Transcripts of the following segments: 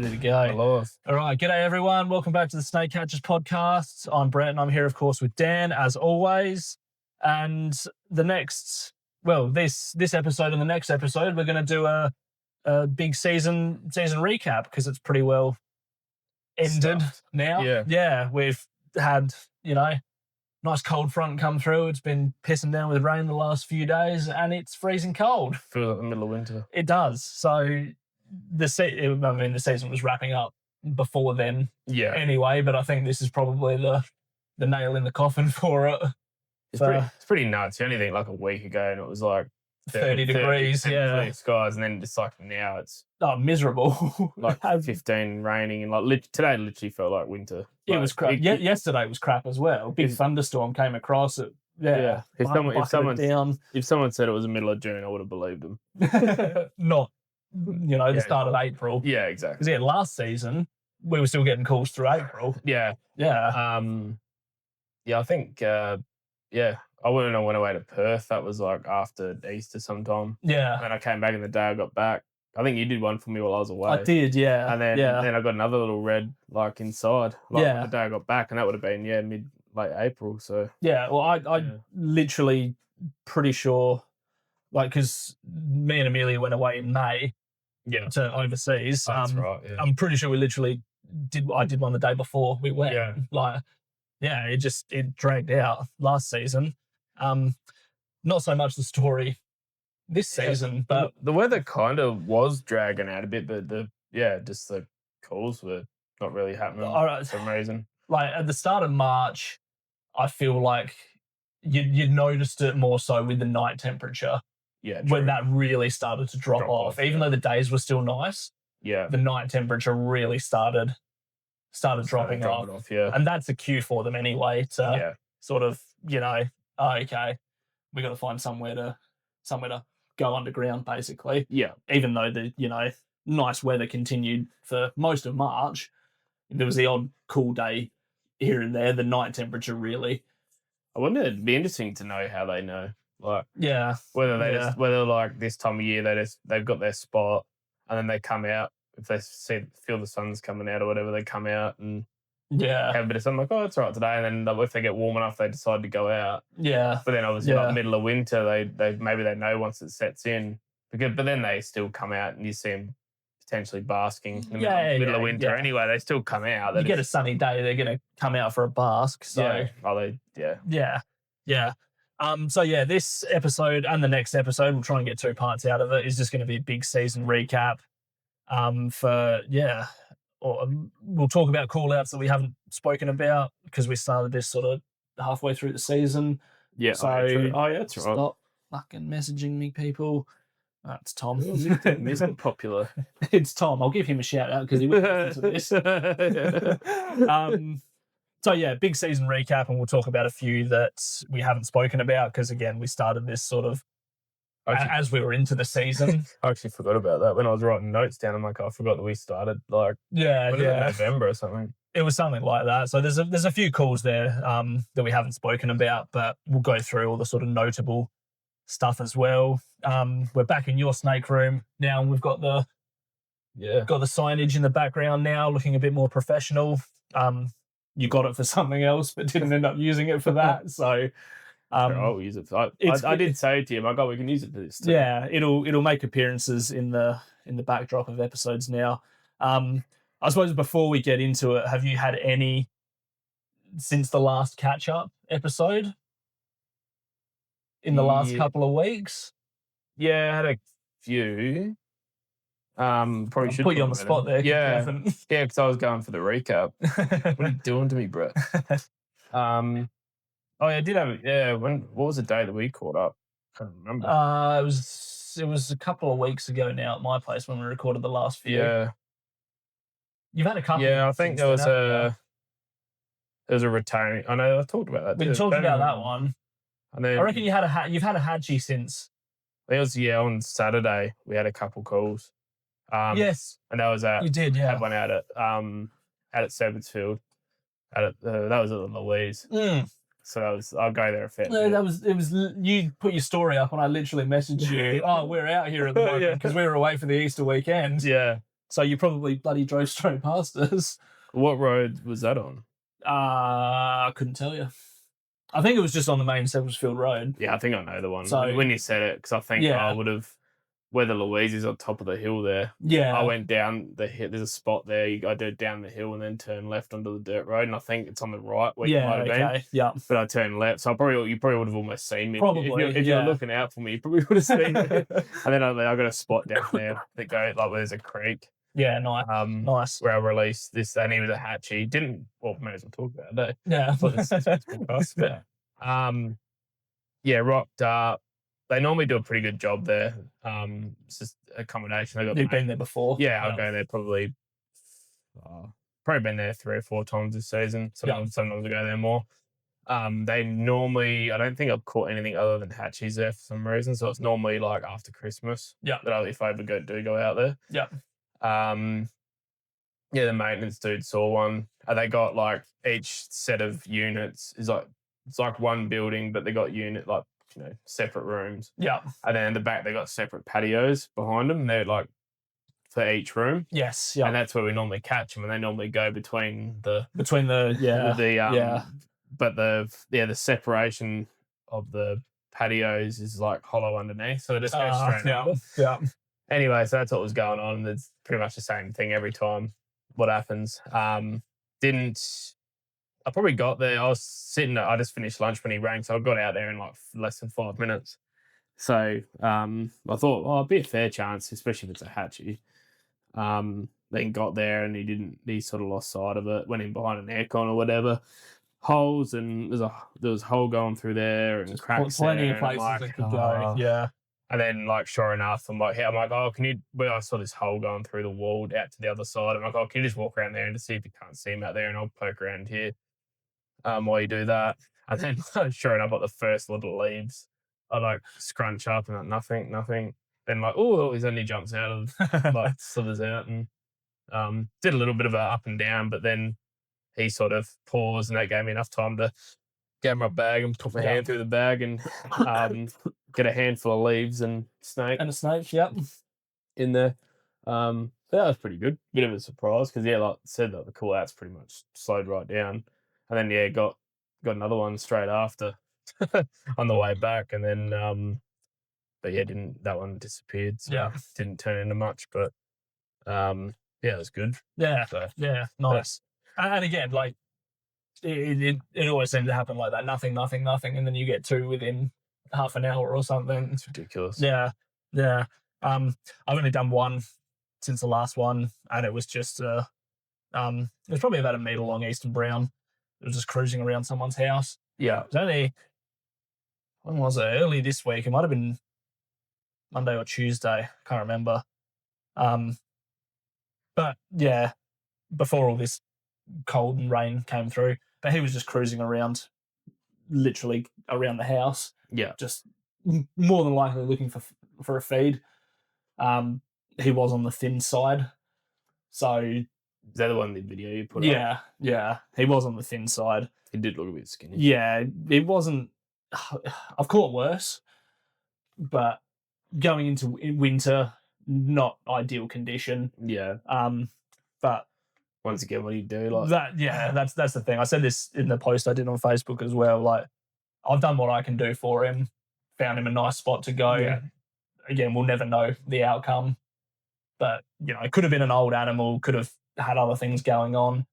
ready to go. Lost. All right, g'day everyone. Welcome back to the Snake Catchers podcast. I'm Brett, and I'm here, of course, with Dan as always. And this episode and the next episode, we're going to do a big season recap because it's pretty well ended now. Yeah, we've had nice cold front come through. It's been pissing down with rain the last few days, and it's freezing cold. Feels like the middle of winter. It does. So the season was wrapping up before then. Yeah. Anyway, but I think this is probably the nail in the coffin for it. It's pretty nuts. You only think like a week ago, and it was like 30 degrees. Yeah. Skies, and then just like now it's miserable. like 15 raining, and like today literally felt like winter. It was crap. Yesterday was crap as well. Big thunderstorm came across it. Yeah. If someone said it was the middle of June, I would have believed them. Not, the start of April. Yeah, exactly. Because last season we were still getting calls through April. Yeah. I think. I went away to Perth. That was like after Easter sometime. Yeah. And I came back in the day I got back. I think you did one for me while I was away. I did, yeah. And then I got another little red like inside. The day I got back, and that would have been late April. So well, I literally pretty sure, like, because me and Amelia went away in May. Yeah. To overseas. That's right. Yeah. I'm pretty sure we literally did. I did one the day before we went. Yeah. It dragged out last season. Not so much the story this season, but the weather kind of was dragging out a bit, but just the calls were not really happening for some reason. Like at the start of March, I feel like you noticed it more so with the night temperature. Yeah, when that really started to drop off. Even though the days were still nice, the night temperature really started dropping off. Yeah, and that's a cue for them anyway to sort of okay, we got to find somewhere to go underground basically. Yeah, even though the nice weather continued for most of March, there was the odd cool day here and there. The night temperature really. I wonder. It'd be interesting to know how they know. Like, whether whether like this time of year they've got their spot, and then they come out if they feel the sun's coming out or whatever, they come out and have a bit of sun, like, oh, it's all right today, and then if they get warm enough, they decide to go out. Yeah, but then obviously like middle of winter, they maybe they know once it sets in, but then they still come out and you see them potentially basking in the middle of winter. Anyway, they still come out. You get a sunny day, they're going to come out for a bask. So this episode and the next episode, we'll try and get 2 parts out of it, is just going to be a big season recap. We'll talk about call-outs that we haven't spoken about because we started this sort of halfway through the season. Yeah, so that's right. Stop fucking messaging me, people. It's Tom. Isn't popular. It's Tom. I'll give him a shout out because he will listen to this. Big season recap, and we'll talk about a few that we haven't spoken about because, again, we started this sort of as we were into the season. I actually forgot about that when I was writing notes down. I'm like, I forgot that we started November or something. It was something like that. So there's a few calls there that we haven't spoken about, but we'll go through all the sort of notable stuff as well. We're back in your snake room now, and we've got the signage in the background now, looking a bit more professional. You got it for something else, but didn't end up using it for that. So I'll use it. I did say to you, my God, we can use it for this too. Yeah, it'll make appearances in the backdrop of episodes now. I suppose before we get into it, have you had any since the last catch up episode in the last couple of weeks? Yeah, I had a few. Probably should put you on the spot there. Yeah, because I was going for the recap. What are you doing to me, Brett? I did have it. Yeah, what was the day that we caught up? I can't remember. It was a couple of weeks ago now at my place when we recorded the last few. Yeah, you've had a couple. Yeah, I think there was a retaining. I know I talked about that. We talked about that one. And then I reckon you've had a Hadji since. It was on Saturday. We had a couple calls. Yes, and that was you did. Yeah, had one out at Seversfield. That was at Louise. So I'll go there a fair bit. It was you put your story up and I literally messaged you, oh, we're out here at the moment because we were away for the Easter weekend. Yeah. So you probably bloody drove straight past us. What road was that on? I couldn't tell you. I think it was just on the main Seppelsfield Road. Yeah, I think I know the one. So, when you said it, because I think I would have, where the Louise is on top of the hill there. Yeah. I went down the hill. There's a spot there. I go down the hill and then turn left onto the dirt road. And I think it's on the right where you might have been. Yeah. But I turned left. So you probably would have almost seen me. Probably. If you're looking out for me, you probably would have seen me. And then I got a spot down there that goes like where there's a creek. Yeah, nice. Nice. Where I released this, and he was a hatchie. May as well talk about it. Yeah. Rocked up. They normally do a pretty good job there. It's just accommodation. You've been there before? Yeah, I'll go there probably been there 3 or 4 times this season. Sometimes I go there more. They normally, I don't think I've caught anything other than hatchies there for some reason. So it's normally like after Christmas. Yeah. That if I ever go out there. Yeah. The maintenance dude saw one. And they got like each set of units is like, it's like one building, but they got separate rooms. Yeah. And then in the back, they got separate patios behind them. They're like for each room. Yes. Yeah. And that's where we normally catch them. And they normally go between the the separation of the patios is like hollow underneath. So they just go straight under. Yeah. Anyway, so that's what was going on. And it's pretty much the same thing every time. What happens? I probably got there. I was sitting. I just finished lunch when he rang, so I got out there in like less than 5 minutes. So I thought, it'd be a fair chance, especially if it's a hatchie. Then got there and he sort of lost sight of it. Went in behind an aircon or whatever. Holes, and there was a hole going through there and cracks. Plenty of places that could go. Yeah. And then, sure enough, I'm like, oh, can you? Well, I saw this hole going through the wall out to the other side. I'm like, oh, can you just walk around there and just see if you can't see him out there, and I'll poke around here. While you do that. And then sure enough, the first little leaves, I scrunch up and nothing. Then he only jumps out of slithers out and did a little bit of a up and down, but then he sort of paused and that gave me enough time to get my bag and put my hand through the bag and get a handful of leaves and snake. And a snake, yep. In there. That was pretty good. Bit of a surprise because like I said, the call out's pretty much slowed right down. And then got another one straight after on the way back, and then that one disappeared. So didn't turn into much, but it was good. Yeah, so, nice. And again, it always seems to happen like that. Nothing, and then you get 2 within half an hour or something. It's ridiculous. Yeah. I've only done 1 since the last one, and it was just it was probably about 1 metre long eastern brown. It was just cruising around someone's house. Yeah. It was only, when was it? Early this week. It might have been Monday or Tuesday. Can't remember. But yeah, before all this cold and rain came through, but he was just cruising around, literally around the house. Yeah. Just more than likely looking for a feed. He was on the thin side. So... Is that the one in the video you put up? Yeah. He was on the thin side. He did look a bit skinny. Yeah, it wasn't... I've caught worse, but going into winter, not ideal condition. Yeah. But... Once again, what do you do? That's the thing. I said this in the post I did on Facebook as well. I've done what I can do for him, found him a nice spot to go. Yeah. Again, we'll never know the outcome. But, it could have been an old animal, could have had other things going on.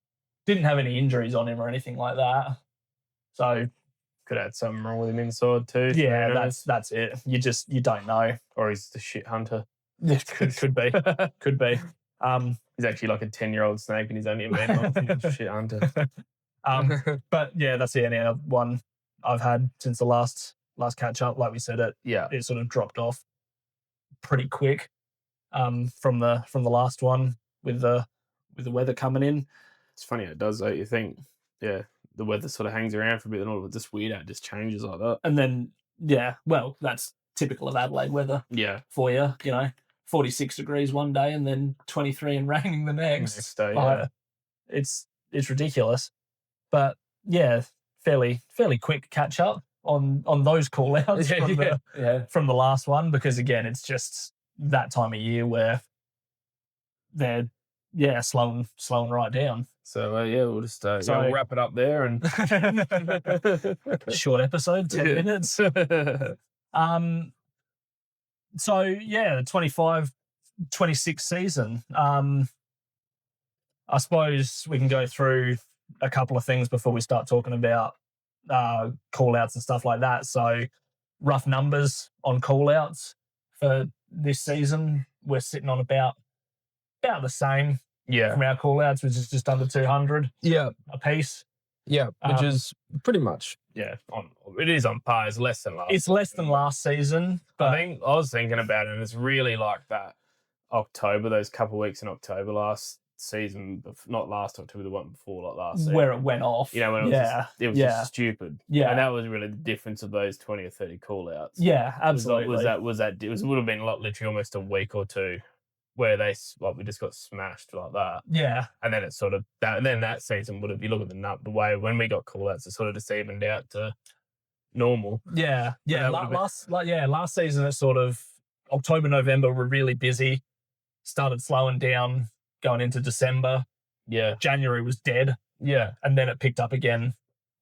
Didn't have any injuries on him or anything like that. So could have had something wrong with him inside too. Yeah, that's it. You don't know. Or he's the shit hunter. Could be. Could be. He's actually like a 10-year-old snake and he's only a man shit hunter. But yeah, that's the only other one I've had since the last catch up. Like we said, it sort of dropped off pretty quick from the last one with the weather coming in. It's funny how it does though. You think, the weather sort of hangs around for a bit and all of it just weird how it just changes like that. And then that's typical of Adelaide weather. Yeah. For you, 46 degrees one day and then 23 and raining the next day. Yeah. It's ridiculous. But yeah, fairly quick catch up on those call outs from the last one, because again, it's just that time of year where they're slowing right down. So we'll just we'll wrap it up there and short episode, 10 minutes. So the 25-26 season. I suppose we can go through a couple of things before we start talking about call outs and stuff like that. So rough numbers on call outs for this season, we're sitting on about the same from our call outs, which is just under 200 a piece. Yeah, which is pretty much it is on par. It's less than last. It's less than last season. But I was thinking about it, and it's really like that October, those couple of weeks in October last season, not last October, the one before, like last season, where it went off. When it was just stupid. Yeah, and that was really the difference of those 20 or 30 call outs. Yeah, absolutely. It would have been like literally almost a week or two where we just got smashed like that. Yeah, and then it's sort of that. And then that season would have. You look at the way when we got call outs, it sort of just evened out to normal. Yeah. Last season, it sort of October, November were really busy. Started slowing down going into December. Yeah. January was dead. Yeah. And then it picked up again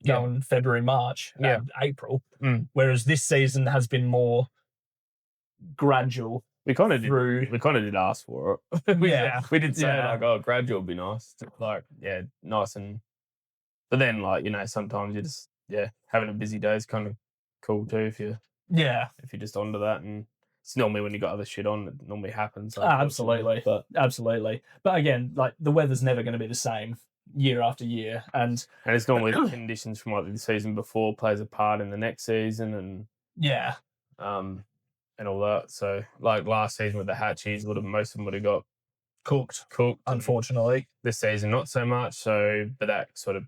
going February, March, and April. Whereas this season has been more gradual. We kind of did ask for it. we did say gradual would be nice. Nice but then sometimes you just having a busy day is kind of cool too if you're just onto that, and it's normally when you got other shit on it normally happens. Absolutely. But again, like the weather's never going to be the same year after year, and it's normally the conditions from the season before plays a part in the next season, and and all that. So like last season with the Hatchies, most of them would have got cooked. Unfortunately, this season not so much. So, but that sort of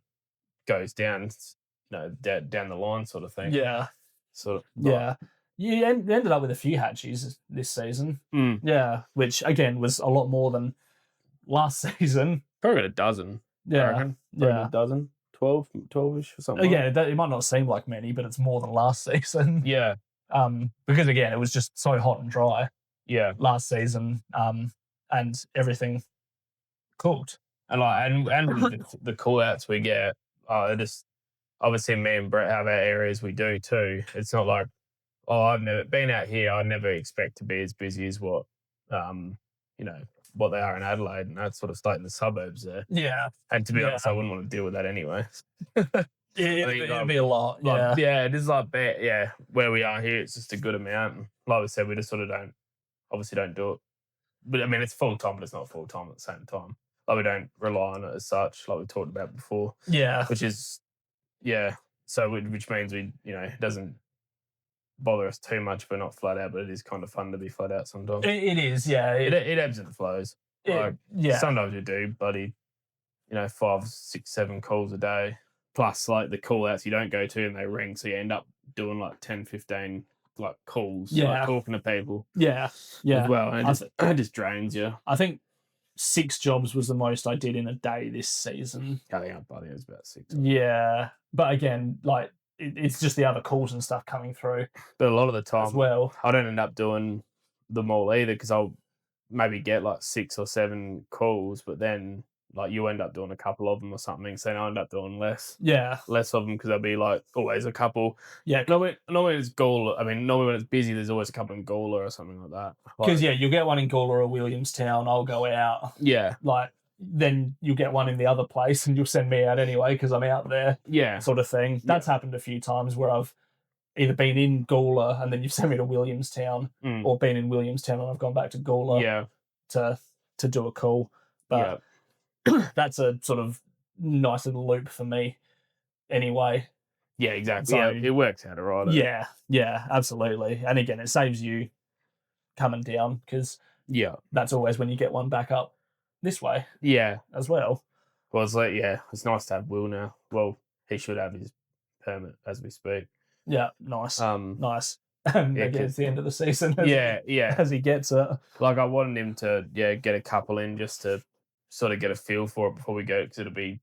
goes down, down the line, sort of thing. Yeah, sort of. Yeah, you ended up with a few Hatchies this season. Yeah, which again was a lot more than last season. Probably a dozen. Yeah, a dozen. 12-ish or something. It might not seem like many, but it's more than last season. Yeah. Because again, it was just so hot and dry. Yeah. Last season, and everything cooked. And the call outs we get, just obviously me and Brett have our areas we do too. It's not like, I've never been out here. I never expect to be as busy as what they are in Adelaide and that sort of state in the suburbs there. Yeah. And to be honest, I wouldn't want to deal with that anyway. It'd be a lot. It is like where we are here, it's just a good amount. And like we said, we just sort of don't do it. But I mean, it's full time, but it's not full time at the same time. Like we don't rely on it as such, like we talked about before. Yeah. Which is, so which means it doesn't bother us too much if we're not flat out, but it is kind of fun to be flat out sometimes. It is, yeah. It ebbs and flows. Sometimes you do, buddy. 5, 6, 7 calls a day. Plus, like the call outs you don't go to and they ring, so you end up doing like 10, 15 like calls, like talking to people. Yeah. As well, and it just drains you. I think 6 jobs was the most I did in a day this season. I think our buddy was about 6. Yeah, but again, like it's just the other calls and stuff coming through. But a lot of the time, as well, I don't end up doing them all either because I'll maybe get like 6 or 7 calls, but then like you end up doing a couple of them or something, so I end up doing less. Yeah. Less of them because there'll be like always a couple. Yeah. Normally it's Gawler. I mean, normally when it's busy, there's always a couple in Gawler or something like that. Because you'll get one in Gawler or Williamstown. I'll go out. Yeah. Like then you'll get one in the other place and you'll send me out anyway because I'm out there. Yeah. Sort of thing. That's happened a few times where I've either been in Gawler and then you've sent me to Williamstown or been in Williamstown and I've gone back to Gawler to do a call. But that's a sort of nice little loop for me anyway. Yeah, exactly. So, it works out all right. Yeah, absolutely. And again, it saves you coming down because that's always when you get one back up this way. Yeah. As well. Well, it's like, it's nice to have Will now. Well, he should have his permit as we speak. Yeah, nice. Nice. And again, it's the end of the season. As he gets it. Like I wanted him to, get a couple in just to sort of get a feel for it before we go because it'll be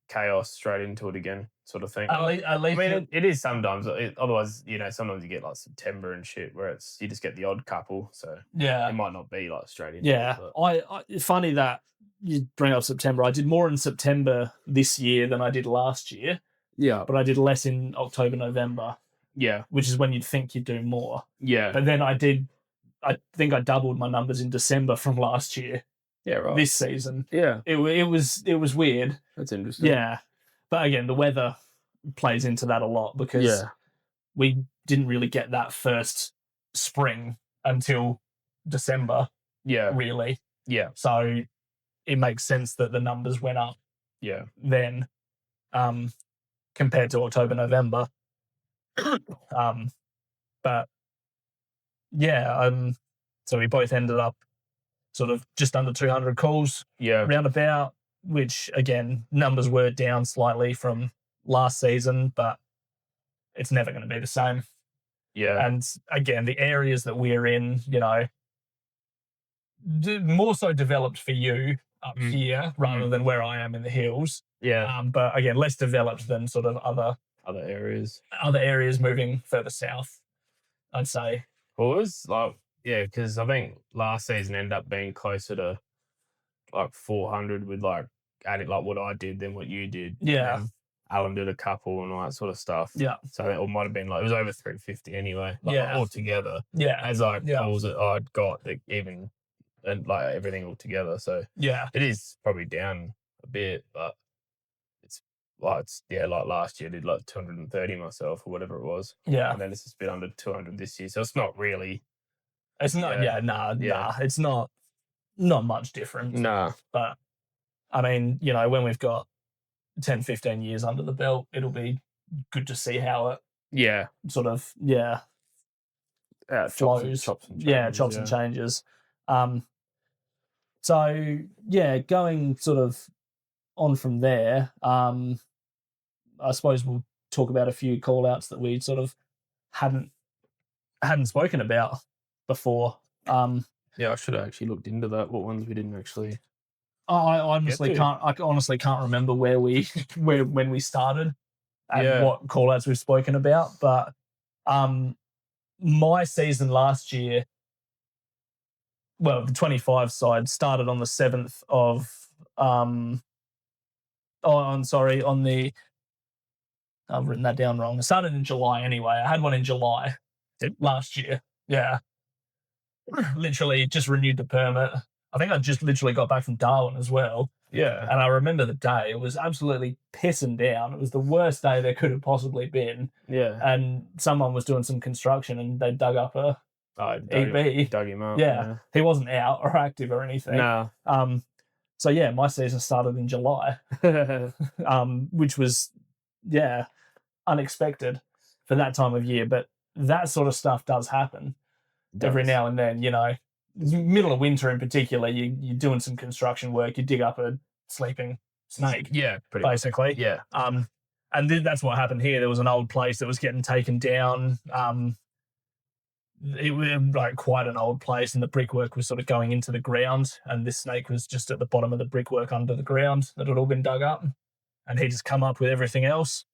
chaos straight into it again, sort of thing. At least, I mean, it is sometimes. Otherwise, sometimes you get like September and shit where you just get the odd couple. So yeah, it might not be like straight into yeah. it. It's funny that you bring up September. I did more in September this year than I did last year. Yeah, but I did less in October, November. Yeah, which is when you'd think you'd do more. Yeah, but then I think I doubled my numbers in December from last year. Yeah, right. This season, Yeah, it was weird. That's interesting. Yeah, but again, the weather plays into that a lot because we didn't really get that first spring until December. Yeah, really. Yeah, So it makes sense that the numbers went up. Yeah, Then, compared to October, November. But yeah, so we both ended up sort of just under 200 calls. Yeah, roundabout, which again, numbers were down slightly from last season, but it's never going to be the same. Yeah, And again, the areas that we're in, more so developed for you up here rather than where I am in the hills. Yeah, But again, less developed than sort of other areas moving further south, I'd say. Well, it was like, because I think last season ended up being closer to like 400 with like adding like what I did than what you did. Yeah. And Alan did a couple and all that sort of stuff. Yeah. So it might have been like, it was over 350 anyway. Like, Yeah. altogether. Yeah. As calls that I'd got, even, and like everything all together. So Yeah. it is probably down a bit, but like last year I did like 230 myself or whatever it was. Yeah. And then it's just a bit under 200 this year. So it's not really. It's not, nah. It's not much different. Nah. But I mean, when we've got 10, 15 years under the belt, it'll be good to see how it sort of, flows. Chops and changes. Chops and changes. So, going sort of on from there, I suppose we'll talk about a few call-outs that we sort of hadn't spoken about before. I should have actually looked into that. What ones we didn't actually. I honestly can't remember when we started and what call-outs we've spoken about. But my season last year, well, the 25 side started on the 7th of I've written that down wrong. It started in July anyway. I had one in July last year. Yeah. Literally just renewed the permit. I think I just literally got back from Darwin as well. Yeah. And I remember the day. It was absolutely pissing down. It was the worst day there could have possibly been. Yeah. And someone was doing some construction and they dug up a EB. Dug him up. Yeah. He wasn't out or active or anything. No. So yeah, my season started in July. Which was unexpected for that time of year. But that sort of stuff does happen every now and then, middle of winter in particular, you're doing some construction work, you dig up a sleeping snake. Yeah, basically. Yeah. And that's what happened here. There was an old place that was getting taken down. It was like quite an old place, and the brickwork was sort of going into the ground, and this snake was just at the bottom of the brickwork under the ground that had all been dug up, and he just come up with everything else.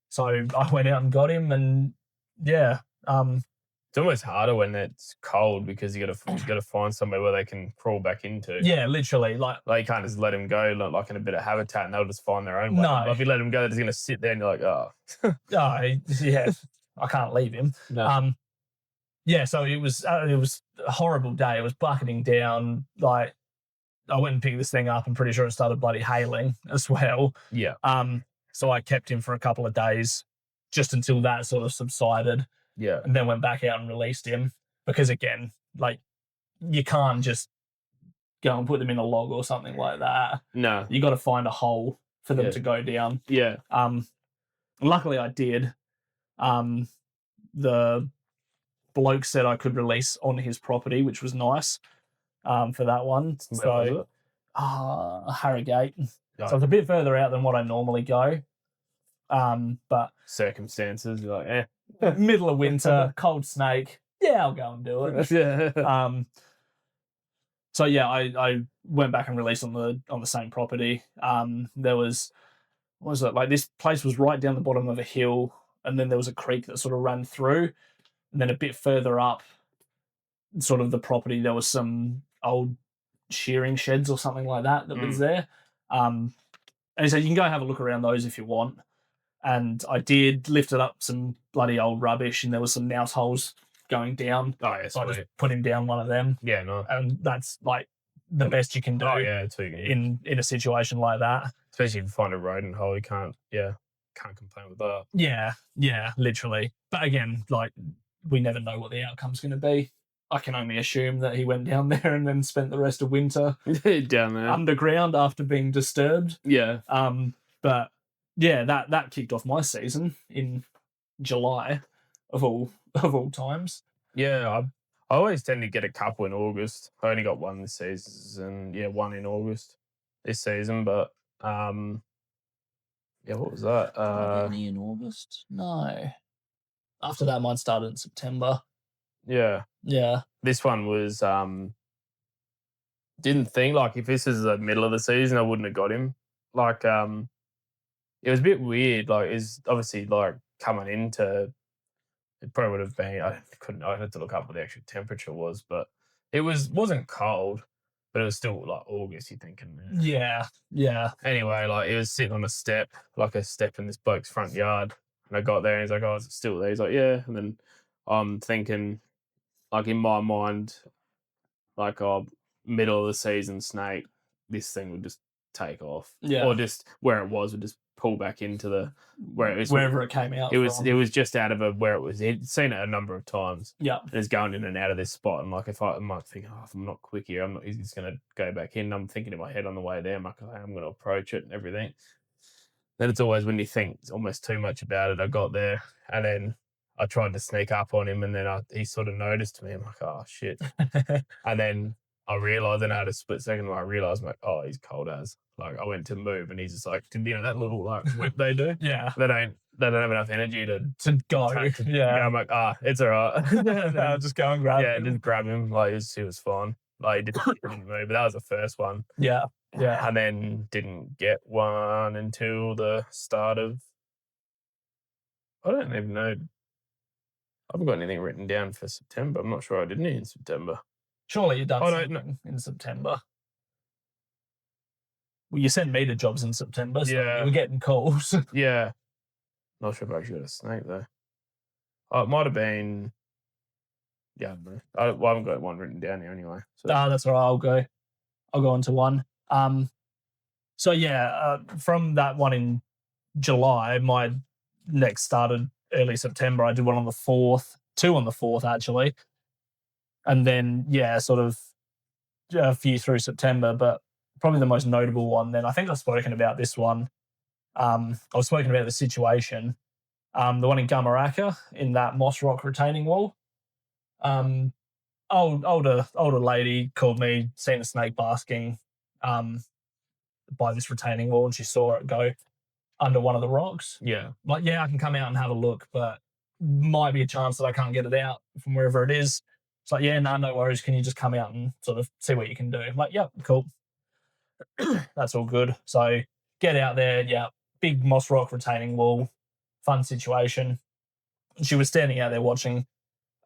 So I went out and got him, and it's almost harder when it's cold because you got to find somewhere where they can crawl back into. Yeah, literally. Like you can't just let them go like in a bit of habitat and they'll just find their own way. No. But if you let them go, they're just going to sit there and you're like, oh. Yeah, I can't leave him. No. So it was a horrible day. It was bucketing down. Like, I went and picked this thing up. I'm pretty sure it started bloody hailing as well. Yeah. So I kept him for a couple of days just until that sort of subsided. Yeah. And then went back out and released him because, again, like, you can't just go and put them in a log or something like that. No. You got to find a hole for them to go down. Yeah. Luckily I did. The bloke said I could release on his property, which was nice for that one. Where was it? Harrogate. So it's a bit further out than what I normally go. But circumstances, you're like, middle of winter, cold snake. Yeah, I'll go and do it. Yeah. So yeah, I went back and released on the same property. There was what was it? Like this place was right down the bottom of a hill, and then there was a creek that sort of ran through, and then a bit further up, sort of the property, there was some old shearing sheds or something like that was there. And he said you can go have a look around those if you want. And I did, lifted up some bloody old rubbish, and there was some mouse holes going down. Oh yeah, so I just put him down one of them. Yeah, no. And that's like the best you can do. Oh yeah, too. In a situation like that. Especially if you find a rodent hole, you can't complain with that. Yeah, literally. But again, like we never know what the outcome's going to be. I can only assume that he went down there and then spent the rest of winter down there underground after being disturbed. Yeah. But yeah, that kicked off my season in July of all times. Yeah, I always tend to get a couple in August. I only got one this season, and one in August this season. But what was that? Any in August? No. After that, mine started in September. Yeah. This one was didn't think, like, if this is the middle of the season, I wouldn't have got him. Like it was a bit weird. Like, it's obviously like coming into. It probably would have been. I had to look up what the actual temperature was, but it wasn't cold, but it was still like August. You're thinking, yeah. Anyway, like it was sitting on a step in this bloke's front yard, and I got there, and he's like, "Oh, is it still there?" He's like, "Yeah," and then I'm thinking, like in my mind, like, oh, middle of the season snake, this thing would just take off, or just where it was would just pull back into the wherever it came out. It was just out of where it was. He'd seen it a number of times. Yeah, and it's going in and out of this spot. And like, if I might think, if I'm not quick here, he's going to go back in. I'm thinking in my head on the way there, I'm like, I'm going to approach it and everything. Then it's always when you think almost too much about it. I got there, and then I tried to sneak up on him, and then he sort of noticed me. I'm like, oh shit, and then I realised, and I had a split second where I realised, I'm like, oh, he's cold as. Like, I went to move, and he's just like, that little like whip they do. Yeah, they don't have enough energy to go. I'm like, it's all right. I'll just go and grab him. Just grab him. Like, he was fine. Like, he didn't move, but that was the first one. Yeah. And then didn't get one until the start of. I don't even know. I haven't got anything written down for September. I'm not sure I did any in September. Surely you done something in September. Well, you sent me to jobs in September, so you were getting calls. Yeah. Not sure if I actually got a snake, though. Oh, it might have been. Yeah, I don't know. I haven't got one written down here anyway. So. That's all right. I'll go on to one. From that one in July, my next started early September. I did one on the 4th, 2 on the 4th, actually. And then, sort of a few through September, but probably the most notable one then. I think I've spoken about this one. I was speaking about the situation. The one in Gumaraka in that moss rock retaining wall. Older lady called me, seen a snake basking by this retaining wall, and she saw it go under one of the rocks. Yeah. Like, I can come out and have a look, but might be a chance that I can't get it out from wherever it is. It's like, no worries. Can you just come out and sort of see what you can do? I'm like, yep, cool. That's all good. So get out there. Yeah. Big moss rock retaining wall. Fun situation. She was standing out there watching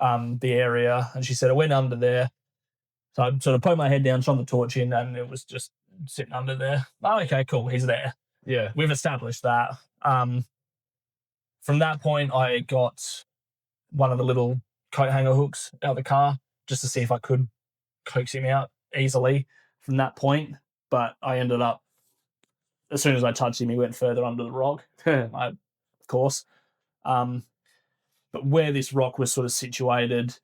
the area, and she said, I went under there. So I sort of poked my head down, shone the torch in, and it was just sitting under there. Oh, okay, cool. He's there. Yeah. We've established that. From that point, I got one of the little coat hanger hooks out of the car just to see if I could coax him out easily from that point. But I ended up, as soon as I touched him, he went further under the rock, of course. But where this rock was sort of situated,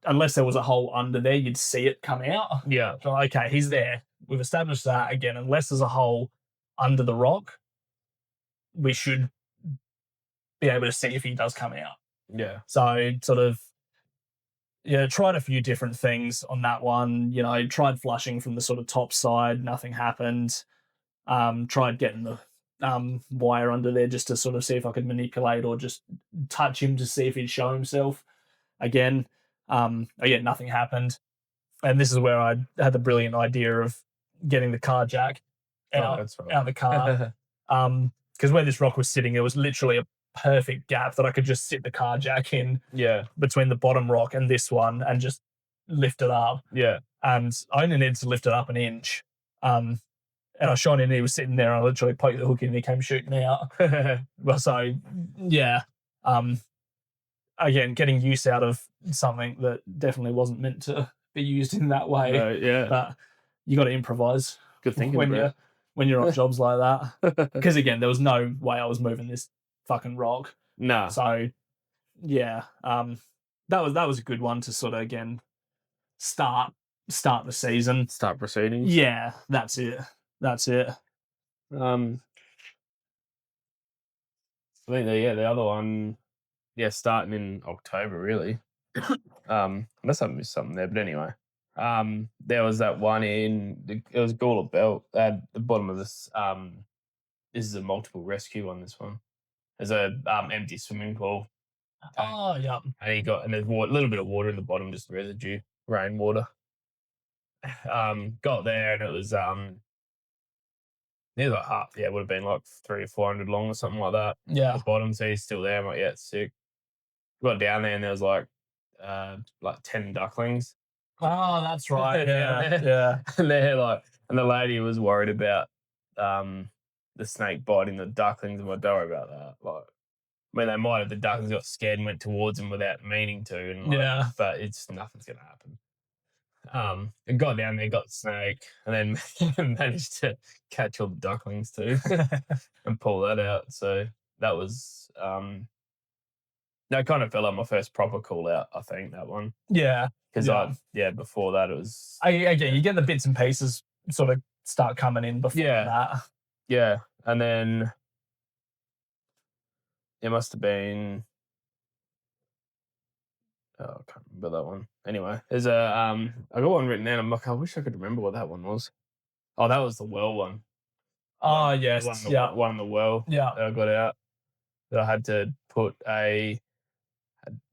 unless there was a hole under there, you'd see it come out. Yeah. So, okay, he's there. We've established that. Again, unless there's a hole under the rock, we should be able to see if he does come out. Yeah. So sort of, tried a few different things on that one. Tried flushing from the sort of top side. Nothing happened. Tried getting the wire under there just to sort of see if I could manipulate or just touch him to see if he'd show himself. Again, nothing happened. And this is where I had the brilliant idea of getting the car jack out of the car. Because where this rock was sitting, there was literally a perfect gap that I could just sit the car jack in. Yeah. Between the bottom rock and this one, and just lift it up. Yeah. And I only needed to lift it up an inch. And I shone in, he was sitting there, and I literally poked the hook in, and he came shooting out. So, yeah. Again, getting use out of something that definitely wasn't meant to be used in that way. No, yeah. But you got to improvise. Good thinking, when you're on jobs like that. Because again, there was no way I was moving this fucking rock. Nah. So, yeah. That was a good one to sort of, again, start the season. Start proceedings. Yeah, that's it. I think the other one, starting in October really. Unless I missed something there, but anyway. There was that one it was Gawler Belt at the bottom of this. This is a multiple rescue on this one. There's a empty swimming pool. Oh, yeah. And there's a little bit of water in the bottom, just residue, rainwater. Got there and it was near like half. Yeah, it would have been like 300 or 400 long or something like that. Yeah. At the bottom, so he's still there. I'm like, yeah, it's sick. Got down there and there was like 10 ducklings. Oh, that's right. Yeah. And and the lady was worried about the snake biting the ducklings. And don't worry about that. Like, I mean, they might have. The ducklings got scared and went towards them without meaning to. And but nothing's gonna happen. I got down there, got the snake, and then managed to catch all the ducklings too and pull that out. So that was that kind of felt like my first proper call out, I think, that one. Yeah. Because before that it was again, you get the bits and pieces sort of start coming in before that. Yeah. And then it must have been I can't remember that one. Anyway, there's I got one written down. I'm like, I wish I could remember what that one was. Oh, that was the well one. Oh, yes. One in the well that I got out. That I had to put I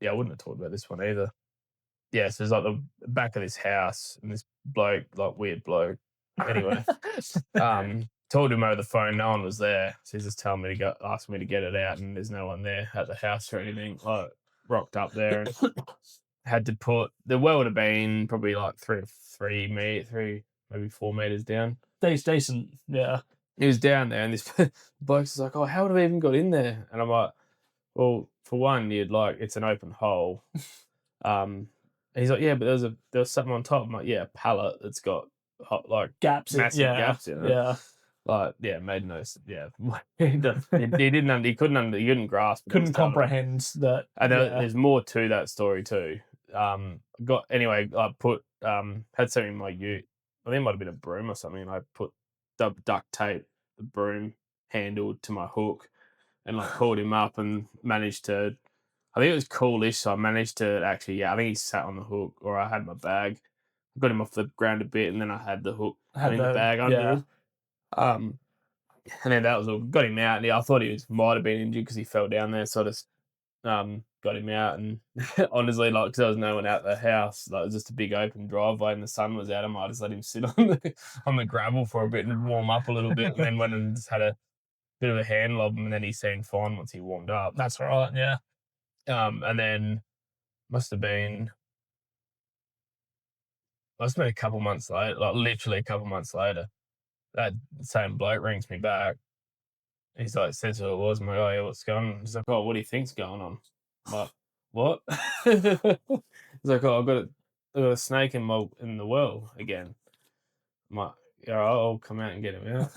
wouldn't have talked about this one either. Yeah, so it's like the back of this house and this bloke, like weird bloke. Anyway, told him over the phone, no one was there. So he's just telling me to ask me to get it out, and there's no one there at the house or anything. Like, rocked up there and had to put the well would have been probably like 3 maybe 4 meters down. Decent, yeah. He was down there, and this bloke's like, "Oh, how would I even got in there?" And I'm like, "Well, for one, it's an open hole." He's like, "Yeah, but there was something on top." I'm like, "Yeah, a pallet that's got gaps, massive gaps in it." Yeah. Made no sense. Yeah, he couldn't grasp, couldn't comprehend that. And there's more to that story too. I put had something in my ute. I think it might have been a broom or something. And I put duct tape the broom handle to my hook, and pulled him up and managed to. I think it was coolish, so I managed to actually. Yeah, I think he sat on the hook, or I had my bag. Got him off the ground a bit, and then I had the hook in the bag under. And then that was all. Got him out, and I thought might have been injured because he fell down there. So I just got him out, and honestly, because there was no one out the house, it was just a big open driveway, and the sun was out. I might just let him sit on the gravel for a bit and warm up a little bit, and then went and just had a bit of a hand lob him, and then he seemed fine once he warmed up. That's right, yeah. And then must have been a couple months later, literally a couple months later, that same bloke rings me back. He's like, says who it was. I'm like, oh yeah, what's going on? He's like, oh, what do you think's going on? I'm like, what? He's like, oh, I got a snake in the well again. I'm like, yeah, I'll come out and get him out.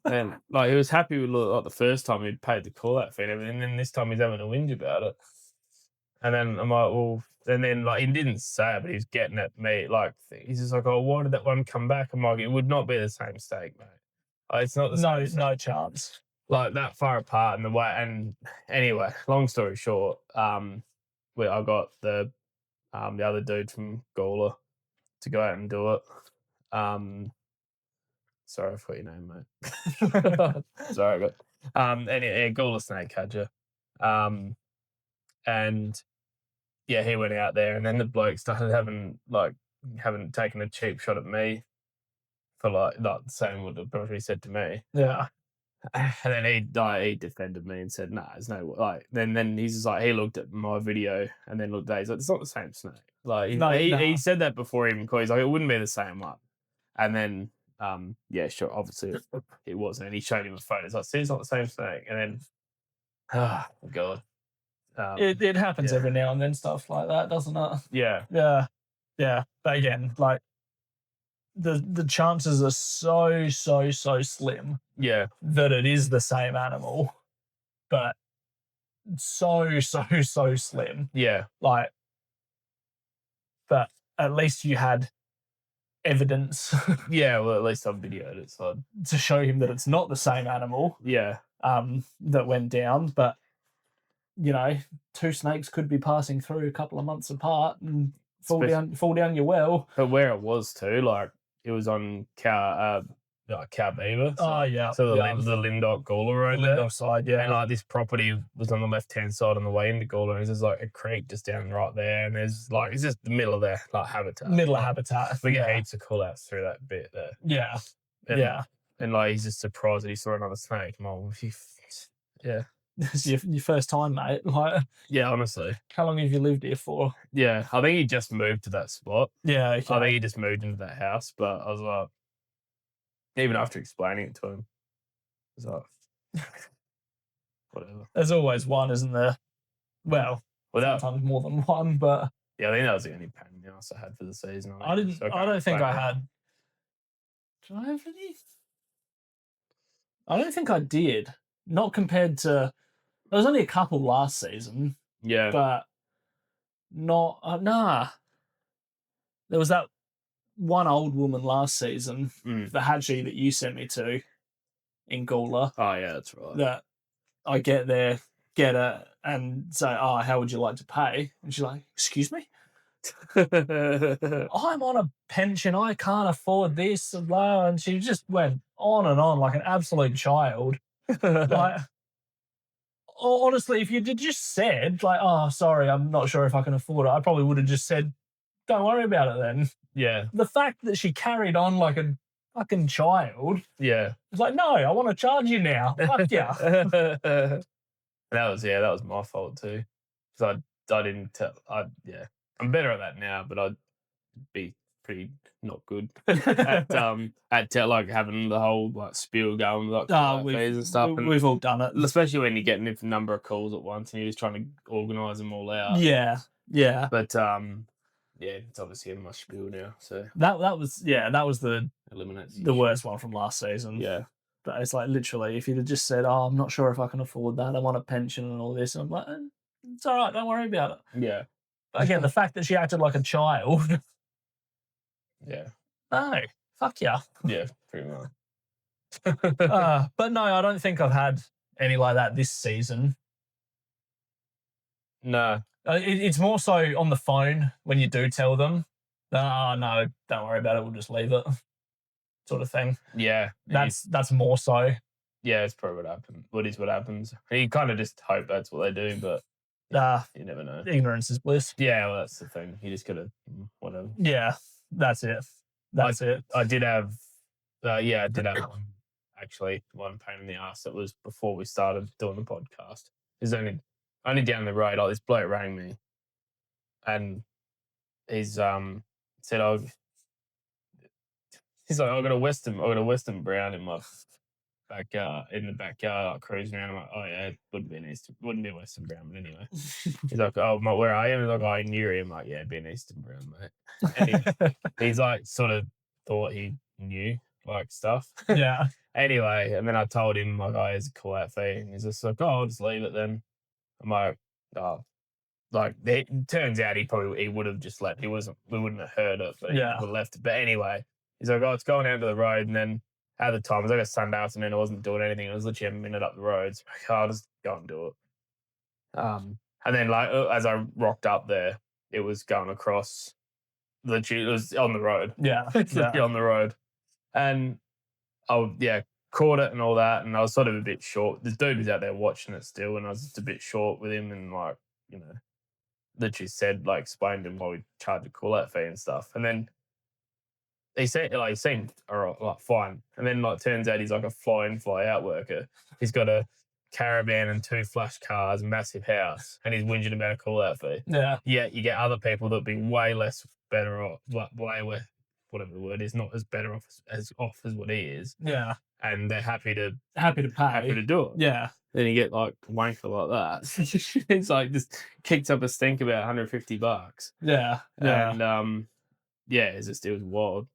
And he was happy with the first time he'd paid the call out fee and everything, and then this time he's having a whinge about it. And then I'm like, well, and then he didn't say it, but he's getting at me. He's just like, oh, why did that one come back? I'm like, it would not be the same steak, mate. It's not the same steak. No chance. That far apart in the way. And anyway, long story short, I got the other dude from Gawler to go out and do it. Sorry, I forgot your name, mate. Sorry, but Gawler snake catcher. And yeah, he went out there, and then the bloke started having taken a cheap shot at me for the same what the probably said to me. Yeah. And then he defended me and said, "Nah, there's no way." Like then he's just like he looked at my video and then looked at it, he's like, "It's not the same snake." Like he said that before he even called. He's like, "It wouldn't be the same one." And then yeah, sure, obviously it wasn't. And he showed him a photo. It's like, "See, it's not the same snake." And then oh god, it happens every now and then, stuff like that, doesn't it? Yeah, yeah. But again, like the chances are so slim. Yeah, that it is the same animal, but so slim. Yeah, Like, but at least you had evidence. Yeah, well, at least I've videoed it, so to show him that it's not the same animal. Yeah, that went down, but two snakes could be passing through a couple of months apart and fall down your well. But where it was too, like it was on Cow Beaver. Oh yeah. So the Lindok Gawler Road there. Lindok side, yeah. And like this property was on the left-hand side on the way into Gawler, and there's like a creek just down right there, and there's like it's just the middle of their like habitat. Middle of habitat. We get heaps of call-outs through that bit there. Yeah. And like he's just surprised that he saw another snake. I'm like, yeah. This is your first time, mate. Like, yeah, honestly. How long have you lived here for? Yeah, I think he just moved to that spot. Yeah, okay. I think he just moved into that house, but I was like, even after explaining it to him, I was like, whatever. There's always one, isn't there? Well, sometimes more than one, but yeah, I think that was the only pain in the ass I had for the season. I don't think I had. Did I have any? I don't think I did. Not compared to. There was only a couple last season. Yeah. But not. Nah. There was that one old woman last season, the Hadji that you sent me to in Gawler. Oh, yeah, that's right. That I get there, get it, and say, "Oh, how would you like to pay?" And she's like, "Excuse me? I'm on a pension. I can't afford this." And blah. And she just went on and on like an absolute child. Like, honestly, if you just said, like, "Oh, sorry, I'm not sure if I can afford it," I probably would have just said, "Don't worry about it then." Yeah. The fact that she carried on like a fucking child. Yeah. It's like, no, I want to charge you now. Fuck yeah. That was my fault too. Because I didn't tell. I'm better at that now, but I'd be pretty not good at like having the whole like spiel going like fees and stuff. We've all done it, especially when you're getting a number of calls at once and you're just trying to organise them all out. Yeah. But yeah, it's obviously in my spiel now. So that was the eliminates the worst one from last season. Yeah. But it's like literally, if you'd have just said, "Oh, I'm not sure if I can afford that. I want a pension and all this," and I'm like, "It's all right. Don't worry about it." Yeah. But again, the fact that she acted like a child. Yeah. No. Fuck yeah. Yeah, pretty much. But no, I don't think I've had any like that this season. No. It's more so on the phone when you do tell them, "Oh, no, don't worry about it. We'll just leave it," sort of thing. Yeah. That's more so. Yeah, it's probably what happens. You kind of just hope that's what they do, but you never know. Ignorance is bliss. Yeah, well, that's the thing. You just gotta whatever. Yeah, that's it. I did have actually one pain in the ass that was before we started doing the podcast. There's only down the road. Like this bloke rang me, and he's said, he's like, I got a Western Brown in my backyard, in the backyard, like cruising around. I'm like, oh yeah, it wouldn't be a Western Brown, but anyway. He's like, oh, where are you? He's like, oh, in Newry. I'm like, yeah, it'd be an Eastern Brown, mate. And he's like, sort of thought he knew like stuff. Yeah. Anyway, and then I told him like, oh, here's a call out fee, and he's just like, oh, I'll just leave it then. I'm like, oh. Like, it turns out he would have just left. We wouldn't have heard it, but he would have left it. But anyway, he's like, oh, it's going out to the road. And then at the time, it was like a Sunday afternoon. I wasn't doing anything. It was literally a minute up the road. So like, I'll just go and do it. And then, like, as I rocked up there, it was going across. Literally, it was on the road. Yeah. It's literally on the road. And caught it and all that. And I was sort of a bit short. This dude was out there watching it still, and I was just a bit short with him, and like, literally said, like, explained to him why we charge a call out fee and stuff. And then he seemed all right, like fine, and then like turns out he's like a fly in, fly out worker. He's got a caravan and 2 flash cars, massive house, and he's whinging about a call out fee. Yeah. Yeah, you get other people that'd be way less better off, way whatever the word is, not as better off as what he is. Yeah. And they're happy to pay, happy to do it. Yeah. Then you get like a wanker like that. It's like just kicks up a stink about $150. Yeah. And it was wild.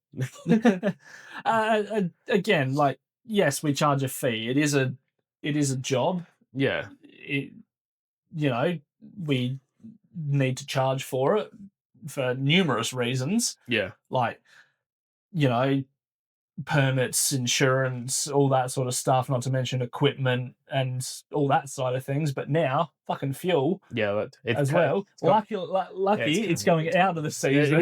Again, like, yes, we charge a fee. It is a job. Yeah. We need to charge for it for numerous reasons. Yeah. Like, permits, insurance, all that sort of stuff, not to mention equipment and all that side of things. But now, fucking fuel as well. Lucky it's going out of the season.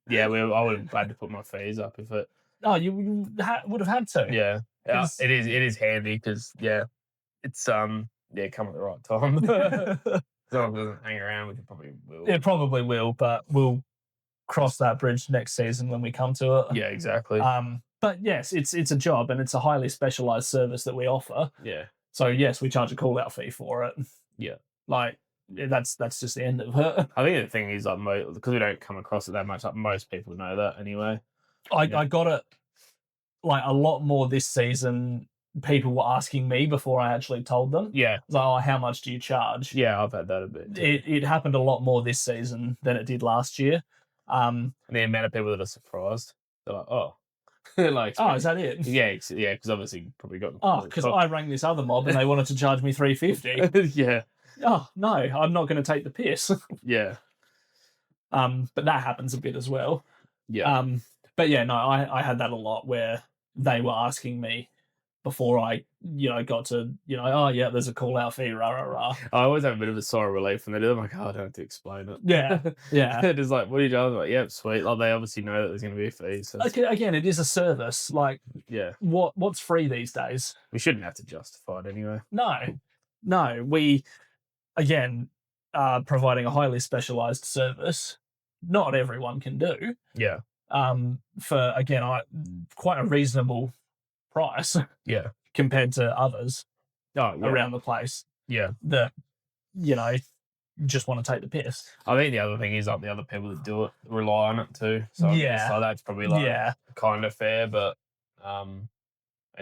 Yeah, I would have had to put my fees up if it... Oh, you would have had to. Yeah. It is handy because, it's, come at the right time. As long as it doesn't hang around, which it probably will. It probably will, but we'll cross that bridge next season when we come to it. Yeah, exactly. But yes, it's a job and it's a highly specialized service that we offer. Yeah. So yes, we charge a call out fee for it. Yeah. Like that's just the end of it. I think the thing is like because we don't come across it that much. Like most people know that anyway. I got it like a lot more this season. People were asking me before I actually told them. Yeah. Like, oh, how much do you charge? Yeah, I've had that a bit. It happened a lot more this season than it did last year. And the amount of people that are surprised, they're like, oh. Like, oh, is that it? Yeah, because obviously probably got... Oh, because I rang this other mob and they wanted to charge me $350. Yeah. Oh, no, I'm not going to take the piss. Yeah. But that happens a bit as well. Yeah. But yeah, no, I had that a lot where they were asking me before I, got to, oh yeah, there's a call out fee, rah, rah, rah. I always have a bit of a sigh of relief when they do. I'm like, oh, I don't have to explain it. Yeah, yeah. They're just like, what are you doing? I'm like, yeah, sweet. Like, they obviously know that there's going to be a fee. So again, it is a service. Like, yeah, what's free these days? We shouldn't have to justify it anyway. No. We, again, are providing a highly specialized service. Not everyone can do. Yeah. For, again, quite a reasonable price. Yeah. Compared to others around the place. Yeah. That, just want to take the piss. I think the other thing is like the other people that do it rely on it too. So so that's probably like kind of fair, but and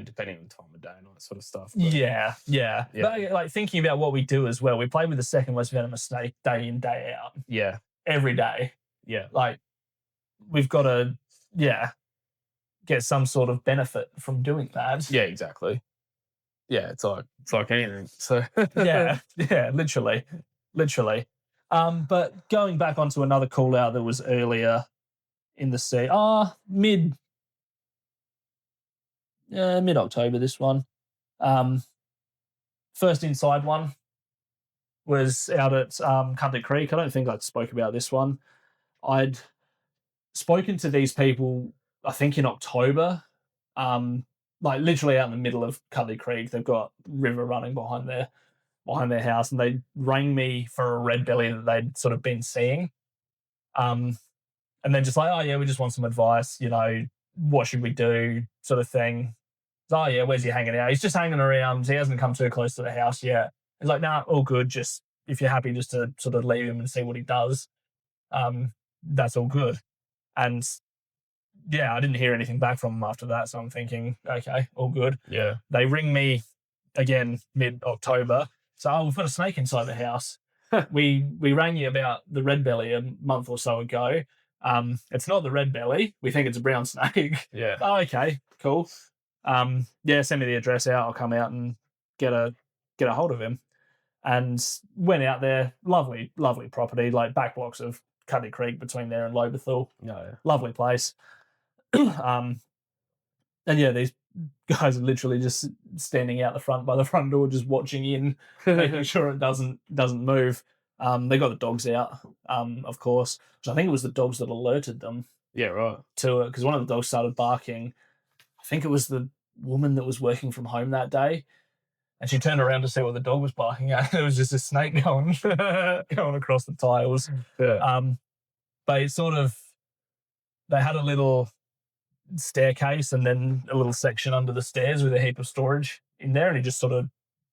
depending on the time of day and all that sort of stuff. But, yeah. But like thinking about what we do as well, we play with the second most venomous snake day in, day out. Yeah. Every day. Yeah. Like we've got to get some sort of benefit from doing that. Yeah, exactly. Yeah, it's like anything. So yeah, literally. But going back onto another call out that was earlier in the mid-October, this one. First inside one was out at Country Creek. I don't think I spoke about this one. I'd spoken to these people, I think in October, like literally out in the middle of Culley Creek. They've got river running behind their house, and they rang me for a red belly that they'd sort of been seeing. And then just like, oh yeah, we just want some advice, what should we do, sort of thing. Oh yeah, where's he hanging out? He's just hanging around. He hasn't come too close to the house yet. He's like, nah, all good. Just if you're happy just to sort of leave him and see what he does, that's all good. And yeah, I didn't hear anything back from him after that. So I'm thinking, okay, all good. Yeah. They ring me again mid-October. So, we've got a snake inside the house. we rang you about the red belly a month or so ago. It's not the red belly. We think it's a brown snake. Yeah. Oh, okay, cool. Send me the address out. I'll come out and get a hold of him. And went out there. Lovely, lovely property, like back blocks of Cuddy Creek between there and Lobethal. Yeah. Lovely place. And yeah, these guys are literally just standing out the front by the front door, just watching in, making sure it doesn't move. They got the dogs out, of course, which I think it was the dogs that alerted them. Yeah, right. To it, because one of the dogs started barking. I think it was the woman that was working from home that day, and she turned around to see what the dog was barking at. It was just a snake going across the tiles. Yeah. But it sort of, they had a little staircase and then a little section under the stairs with a heap of storage in there, and he just sort of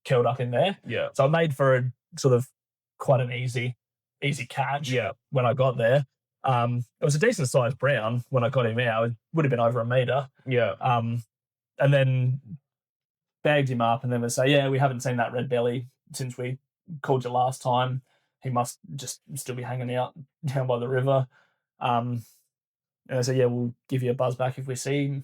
curled up in there. Yeah. So I made for a sort of quite an easy catch. Yeah. When I got there, it was a decent sized brown when I got him out. It would have been over a meter. Yeah. And then bagged him up, and then we say, yeah, we haven't seen that red belly since we called you last time. He must just still be hanging out down by the river. And I said, yeah, we'll give you a buzz back if we see him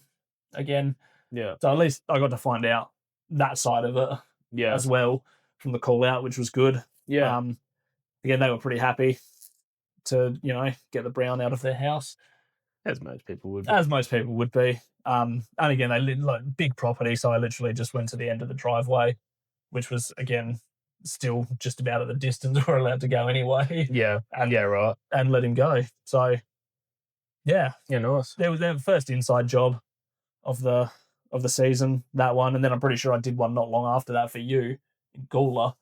again. Yeah. So at least I got to find out that side of it as well from the call out, which was good. Yeah. Again, they were pretty happy to, get the brown out of their house. As most people would be. And again, they live like big property, so I literally just went to the end of the driveway, which was, again, still just about at the distance we're allowed to go anyway. Yeah. Right. And let him go. So, yeah. Yeah, nice. There was their first inside job of the season, that one. And then I'm pretty sure I did one not long after that for you in Gawler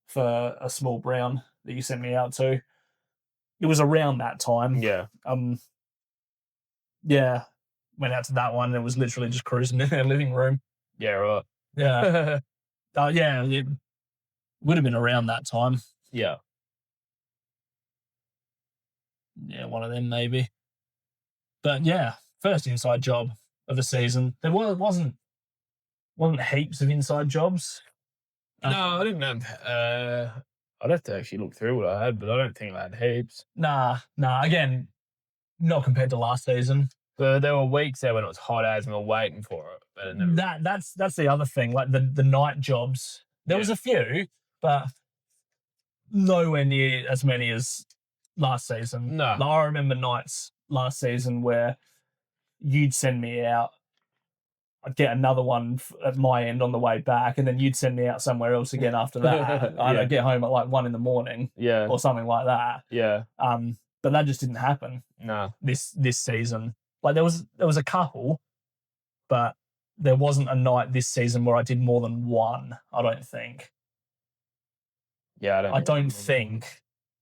for a small brown that you sent me out to. It was around that time. Yeah. Yeah. Went out to that one and it was literally just cruising in our living room. Yeah, right. Yeah. Yeah, it would have been around that time. Yeah. Yeah, one of them maybe. But yeah, first inside job of the season. There wasn't heaps of inside jobs. No, I didn't have. I'd have to actually look through what I had, but I don't think I had heaps. Nah. Again, not compared to last season. But there were weeks there when it was hot as and we were waiting for it. But it never... That's the other thing. Like the night jobs, there was a few, but nowhere near as many as last season. No, like, I remember nights last season where you'd send me out. I'd get another one at my end on the way back, and then you'd send me out somewhere else again after that. I'd get home at like 1 a.m. or something like that. Yeah. But that just didn't happen. No. This season. Like there was a couple, but there wasn't a night this season where I did more than one, I don't think. Yeah, I don't think.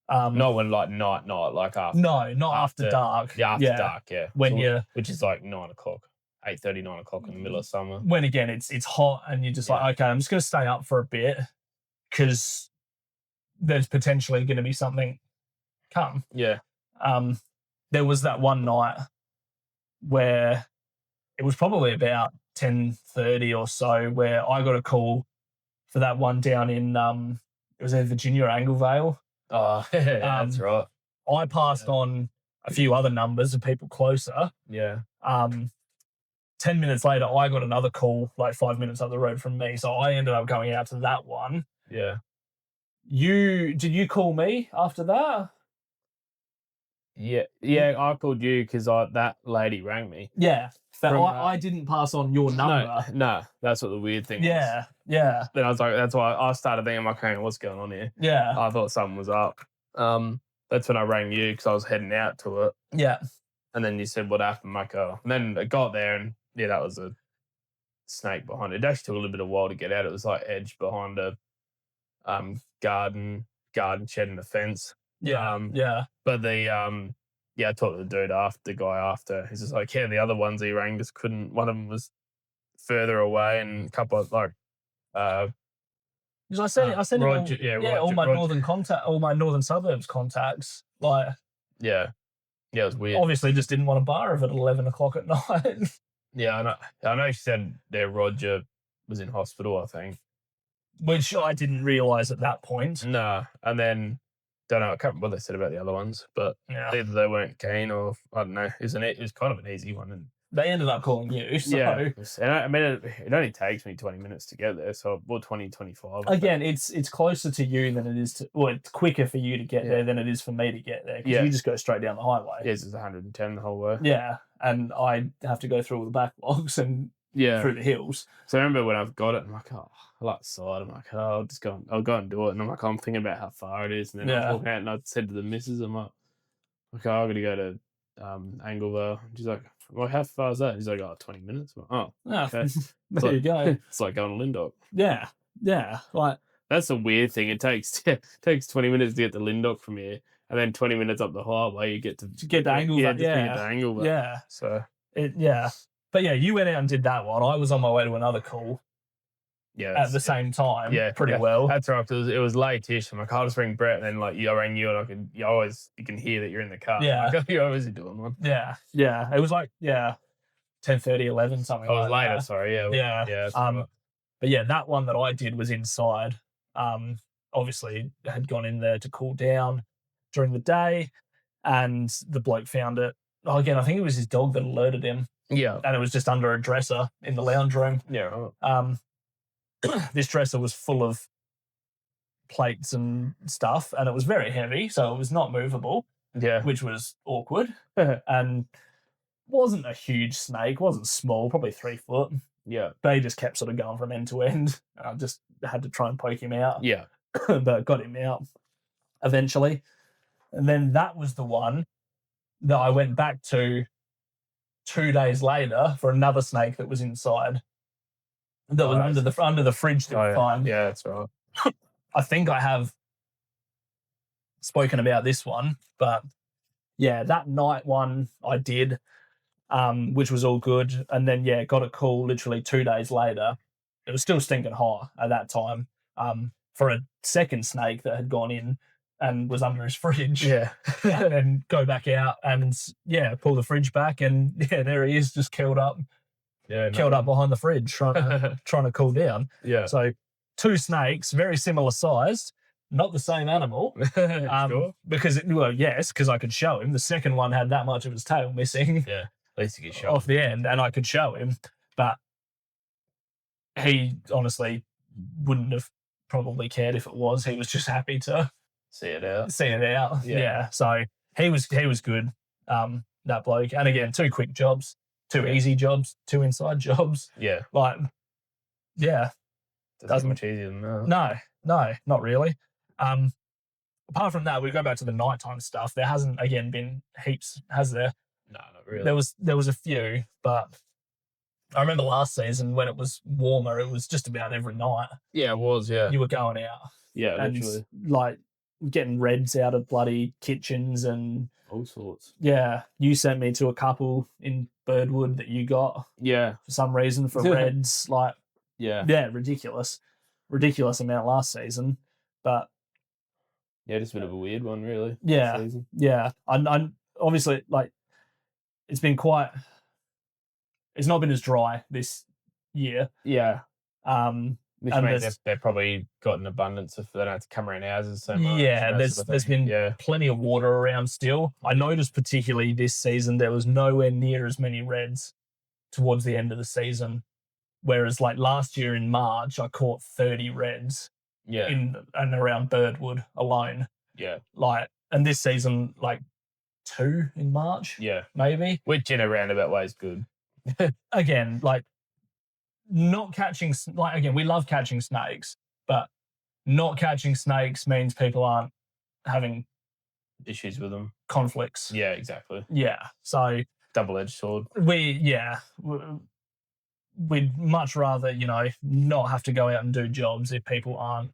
Not when like night, like after. No, not after dark. Yeah, after dark, yeah. When you're... Which is like 9 o'clock. 8:30, 9 o'clock in the middle of summer. When again it's hot and you're just like, okay, I'm just going to stay up for a bit because there's potentially going to be something come. Yeah. There was that one night where it was probably about 10:30 or so where I got a call for that one down in it was in Virginia or Anglevale. Oh, that's right. I passed on a few other numbers of people closer. Yeah. 10 minutes later, I got another call like 5 minutes up the road from me. So I ended up going out to that one. Yeah. Did you call me after that? Yeah, I called you because that lady rang me. Yeah, but I didn't pass on your number. No, that's what the weird thing was. Yeah. Then I was like, that's why I started thinking, okay, what's going on here? Yeah. I thought something was up. That's when I rang you because I was heading out to it. Yeah. And then you said, what happened? I'm like, oh. And then I got there and that was a snake behind it. It actually took a little bit of a while to get out. It was like edged behind a garden shed and a fence. Yeah. But I talked to the guy after. He's just like, the other ones he rang just couldn't. One of them was further away, and a couple of like. Because I sent Roger, all my northern suburbs contacts. Like, yeah, it was weird. Obviously, just didn't want a bar of it at 11 o'clock at night. Yeah, I know. She said Roger was in hospital, I think, which I didn't realise at that point. No, and then don't know. I can't remember what they said about the other ones, but either they weren't keen or I don't know. It was kind of an easy one, and they ended up calling you. So. Yeah, and I mean, it only takes me 20 minutes to get there, so 20, 25. Again, it's closer to you than it is to. Well, it's quicker for you to get there than it is for me to get there because you just go straight down the highway. Yeah, it's 110 the whole way. Yeah, and I have to go through all the backlogs and through the hills. So I remember when I've got it, I'm like, I like the side. I'm like, I'll go and do it, and I'm like, I'm thinking about how far it is, and then I walk out and I said to the missus, I'm like, okay, I'm gonna go to Anglevale. She's like, well, how far is that? He's like, 20 minutes. Like, oh, okay. There you go. It's like going to Linddock. Yeah. Like that's a weird thing. It takes 20 minutes to get to Linddock from here, and then 20 minutes up the highway you get to Anglevale. To get to Anglevale. Yeah. So But yeah, you went out and did that one. I was on my way to another call. Yeah, at the same time. Yeah, pretty well. That's right. It was late-ish. I'm like, I'll just ring Brett, and then like I rang you, and you can hear that you're in the car. Yeah, like, you're obviously doing one. Yeah. It was like 10:30, 11, something. Oh, it was like later. That. Sorry. Yeah. Yeah. Right. But yeah, that one that I did was inside. Obviously had gone in there to cool down during the day, and the bloke found it. Oh, again, I think it was his dog that alerted him. Yeah. And it was just under a dresser in the lounge room. Yeah. This dresser was full of plates and stuff, and it was very heavy, so it was not movable. Yeah. Which was awkward. And wasn't a huge snake, wasn't small, probably 3 foot. Yeah. But he just kept sort of going from end to end. I just had to try and poke him out. Yeah. But got him out eventually. And then that was the one that I went back to 2 days later for another snake that was inside. That was under the fridge time. Yeah, that's right. I think I have spoken about this one, but yeah, that night one I did, which was all good. And then got a call literally 2 days later. It was still stinking hot at that time, for a second snake that had gone in and was under his fridge. Yeah. And then go back out and pull the fridge back, and there he is, just curled up. Yeah, curled up behind the fridge, trying to cool down. Yeah. So 2 snakes, very similar sized, not the same animal. Sure. Because I could show him. The second one had that much of his tail missing. Yeah. At least you could show off the end, and I could show him. But he honestly wouldn't have probably cared if it was. He was just happy to see it out. Yeah. So he was good. That bloke. And again, 2 quick jobs. 2 easy jobs, 2 inside jobs. Yeah. Doesn't much easier than that. No, not really. Apart from that, we go back to the nighttime stuff. There hasn't, again, been heaps, has there? No, not really. There was a few, but I remember last season when it was warmer, it was just about every night. Yeah, it was, yeah. You were going out. Yeah, and literally. Like getting reds out of bloody kitchens and all sorts. Yeah. You sent me to a couple in Birdwood that you got. Yeah. For some reason for reds. Ridiculous. Ridiculous amount last season. But just a bit of a weird one, really. Yeah. Yeah. I'm obviously it's not been as dry this year. Yeah. Which means they've probably got an abundance if they don't have to come around houses so much. Yeah, there's been plenty of water around still. I noticed particularly this season there was nowhere near as many reds towards the end of the season. Whereas last year in March, I caught 30 reds in and around Birdwood alone. Yeah. And this season, 2 in March. Yeah. Maybe. Which in a roundabout way is good. Again, not catching, again, we love catching snakes, but not catching snakes means people aren't having issues with them. Conflicts. Yeah, exactly. Yeah. So double-edged sword. We'd much rather, not have to go out and do jobs if people aren't,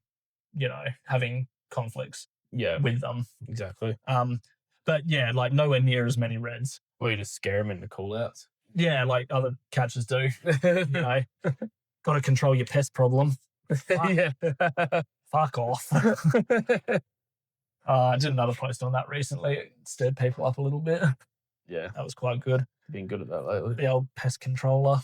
having conflicts with them. Exactly. But nowhere near as many reds. Or you just scare them into call-outs. Yeah, like other catchers do. Got to control your pest problem. Fuck off. I did another post on that recently. It stirred people up a little bit. Yeah. That was quite good. Been good at that lately. The old pest controller.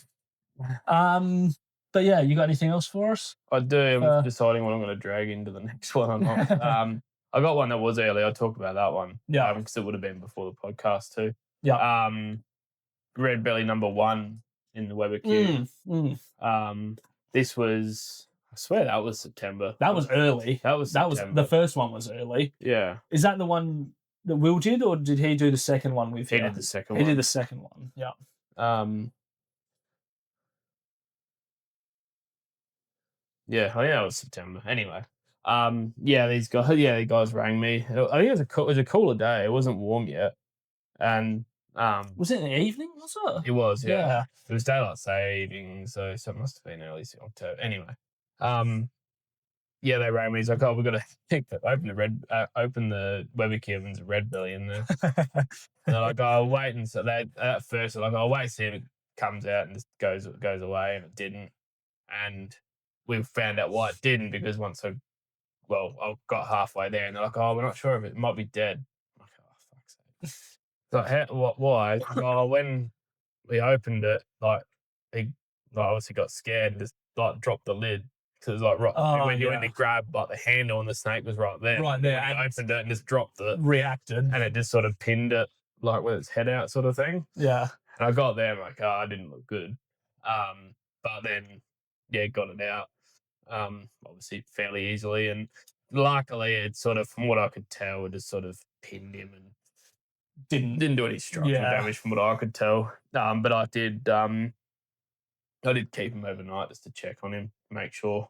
But you got anything else for us? I do. I'm deciding what I'm going to drag into the next one or not. I got one that was early. I'll talk about that one. Yeah. Because it would have been before the podcast too. Yeah. Red belly number 1 in the Weber queue. This was, I swear that was September. That was early. That was the first one was early. Yeah. Is that the one that Will did, or did he do the second one with you? He did the second one. He did the second one. Yeah. Yeah, I think that was September. Anyway, these guys rang me. I think it was a cooler day. It wasn't warm yet, and was it in the evening? Was it? It was. Yeah. It was daylight saving, so it must have been early October. Anyway, yeah, they rang me. He's like, oh, we've got to open the Weber Cuban's red belly in there. And they're like, oh, I'll wait. And so they at first they're like, I'll wait, see if it comes out and just goes away, and it didn't. And we found out why it didn't, because I got halfway there and they're like, oh, we're not sure if it might be dead. I'm like, oh, fuck's sake. So why? Oh, when we opened it, like, he obviously got scared and just like dropped the lid. Because like when you went to grab like the handle and the snake was right there. Right there. And he opened it and just dropped it. Reacted. And it just sort of pinned it like with its head out sort of thing. Yeah. And I got there, I'm like, oh, I didn't look good. But then, yeah, got it out. Obviously fairly easily. And luckily it sort of, from what I could tell, it just sort of pinned him and didn't do any structural damage from what I could tell. But I did keep him overnight just to check on him, make sure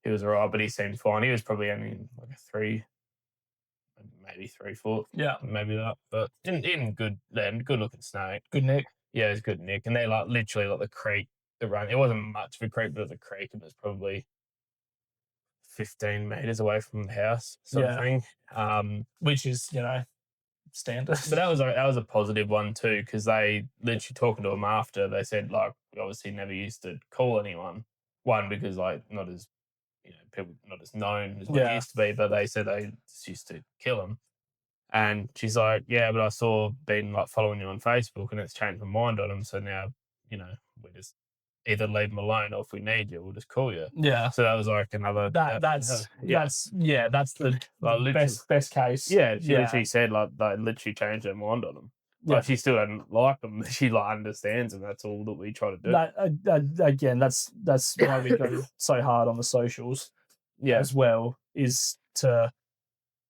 he was all right, but he seemed fine. He was probably only like maybe 3 foot. Yeah. Maybe that. But in good looking snake. Good nick. Yeah, it's good nick. And they like literally like the creek that ran. It wasn't much of a creek, but it was a creek, and it was probably 15 meters away from the house, sort of thing. Which is, standard. But that was a positive one too, because they literally, talking to them after, they said like, we obviously never used to call anyone. One, because like not as people not as known as what it used to be, but they said they just used to kill them. And she's like, yeah, but I saw been like following you on Facebook, and it's changed my mind on them. So now, we just either leave them alone, or if we need you, we'll just call you. Yeah. So that was like another. That's the best case. Yeah, she literally said like they literally changed her mind on them. Like she still doesn't like them. She like understands them. That's all that we try to do. Again, that's why we go so hard on the socials. As well, is to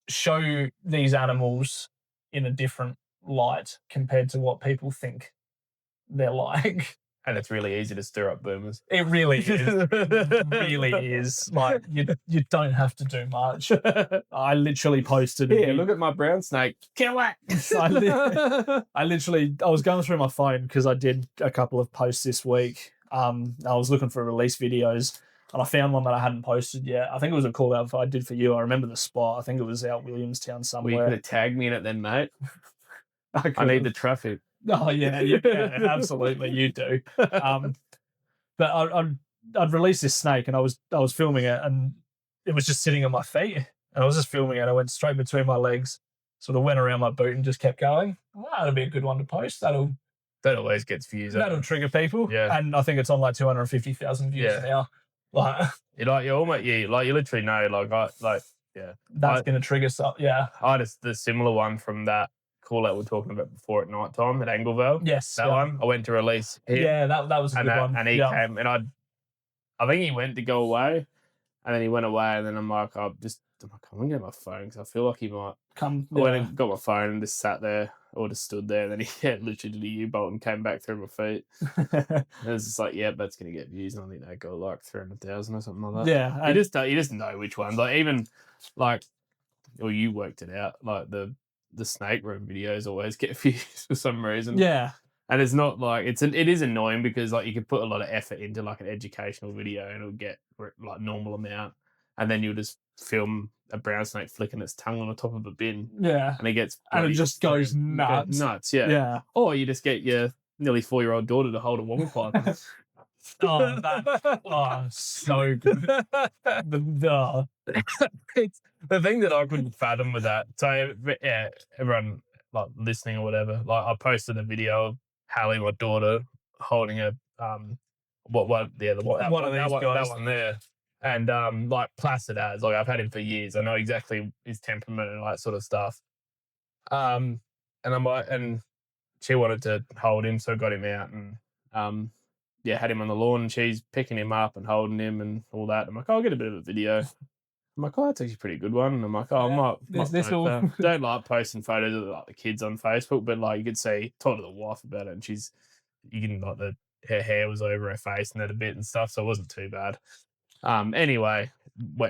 show these animals in a different light compared to what people think they're like. And it's really easy to stir up boomers. It really is. It really is. Like, you don't have to do much. I literally posted. Here, look at my brown snake. Kill it. I was going through my phone because I did a couple of posts this week. I was looking for release videos, and I found one that I hadn't posted yet. I think it was a call out I did for you. I remember the spot. I think it was out Williamstown somewhere. Well, you could have tagged me in it then, mate. I need the traffic. Oh yeah, absolutely, you do. But I'd released this snake, and I was filming it, and it was just sitting on my feet, and I was just filming it. I went straight between my legs, sort of went around my boot, and just kept going. Well, that'll be a good one to post. That always gets views. That'll trigger people. Yeah, and I think it's on like 250,000 views now. Like you literally know that's gonna trigger something. Yeah, I just the similar one from that call out we were talking about before at night time at Anglevale. Yes, that one. I went to release him. Yeah, that was a good one. And he came, and I think he went to go away, and then he went away, and then I'm like, I'm gonna get my phone because I feel like he might come. I went and got my phone and just sat there or just stood there, and then he literally did a U-bolt and came back through my feet. And it was just like, yeah, that's gonna get views, and I think they got like 300,000 or something like that. Yeah, you just know which one. Like even like, or you worked it out. Like the snake room videos always get views for some reason. Yeah. And it's not like it is annoying because like you can put a lot of effort into like an educational video and it'll get like normal amount, and then you'll just film a brown snake flicking its tongue on the top of a bin. Yeah. And it just goes nuts. Nuts, yeah. Yeah. Or you just get your nearly 4-year-old daughter to hold a wong pipe. So good. The thing that I couldn't fathom with that. So yeah, everyone like listening or whatever, like I posted a video of Hallie, my daughter, holding a one of these guys. That one there. And like placid as, like I've had him for years. I know exactly his temperament and all that sort of stuff. And I'm like, and she wanted to hold him, so I got him out and had him on the lawn, and she's picking him up and holding him and all that. I'm like, I'll get a bit of a video. I'm like, oh, that's actually a pretty good one. And I'm like, oh, I don't like posting photos of like the kids on Facebook, but like you could see, talk to the wife about it, and her hair was over her face and that a bit and stuff, so it wasn't too bad. Anyway,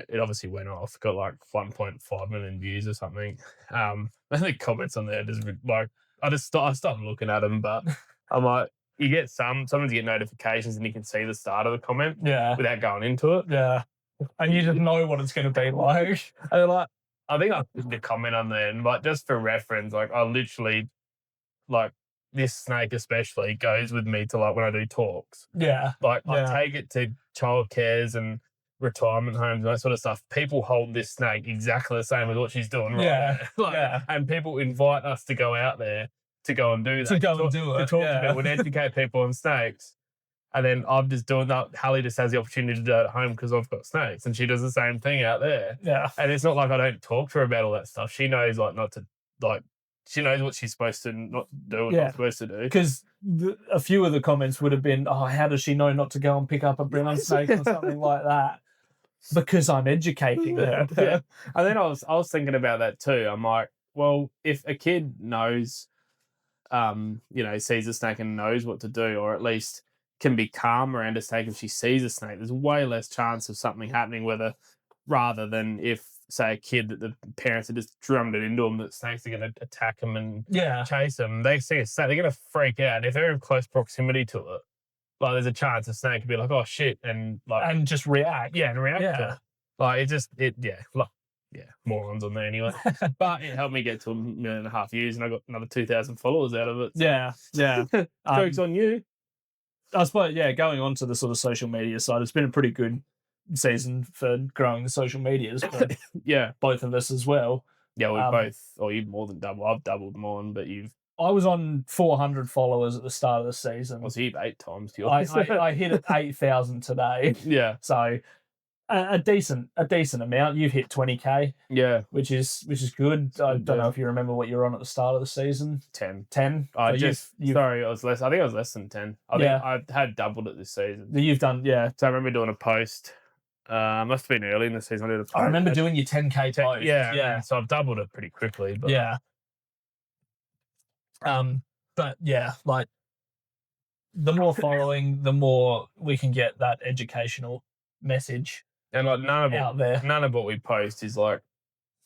it obviously went off, got like 1.5 million views or something. I think comments on there just like I stopped looking at them, but I'm like, you get sometimes you get notifications and you can see the start of the comment without going into it. Yeah. and you just know what it's going to be like. And like, I think I put a comment on there, and like just for reference, like I literally like this snake especially goes with me to like when I do talks. Yeah, like I take it to childcares and retirement homes and that sort of stuff. People hold this snake exactly the same as what she's doing right there. And people invite us to go out there to go and do that. To go and do it. To talk to people and educate people on snakes. And then I'm just doing that. Hallie just has the opportunity to do it at home because I've got snakes, and she does the same thing out there. Yeah. And it's not like I don't talk to her about all that stuff. She knows like not to like. She knows what she's supposed to not do and not supposed to do. Because a few of the comments would have been, "Oh, how does she know not to go and pick up a brown snake or something like that?" Because I'm educating her. Yeah. And then I was thinking about that too. I'm like, well, if a kid knows, sees a snake and knows what to do, or at least can be calm around a snake if she sees a snake, there's way less chance of something happening rather than if, say, a kid that the parents have just drummed it into them that snakes are going to attack them and chase them. They see a snake, they're going to freak out. And if they're in close proximity to it, like there's a chance a snake could be like, oh shit, and just react. Yeah, and react to it. Morons on there anyway. But it helped me get to 1.5 million views, and I got another 2,000 followers out of it. So. Yeah. Joke's on you. I suppose, going on to the sort of social media side, it's been a pretty good season for growing the social medias for both of us as well. Yeah, we both, or you've more than doubled. I've doubled mine, but I was on 400 followers at the start of the season. Was he 8 times? I hit 8,000 today. Yeah. So a decent amount. You've hit 20K. Yeah. Which is good. I don't know if you remember what you were on at the start of the season. 10. Sorry, I was less. I think I was less than 10. I think I had doubled it this season. You've done, So I remember doing a post. Must have been early in the season. I did a post. I remember doing your 10K post. Yeah. So I've doubled it pretty quickly. But. Yeah. But yeah, like the more following, the more we can get that educational message. And like none of what we post is like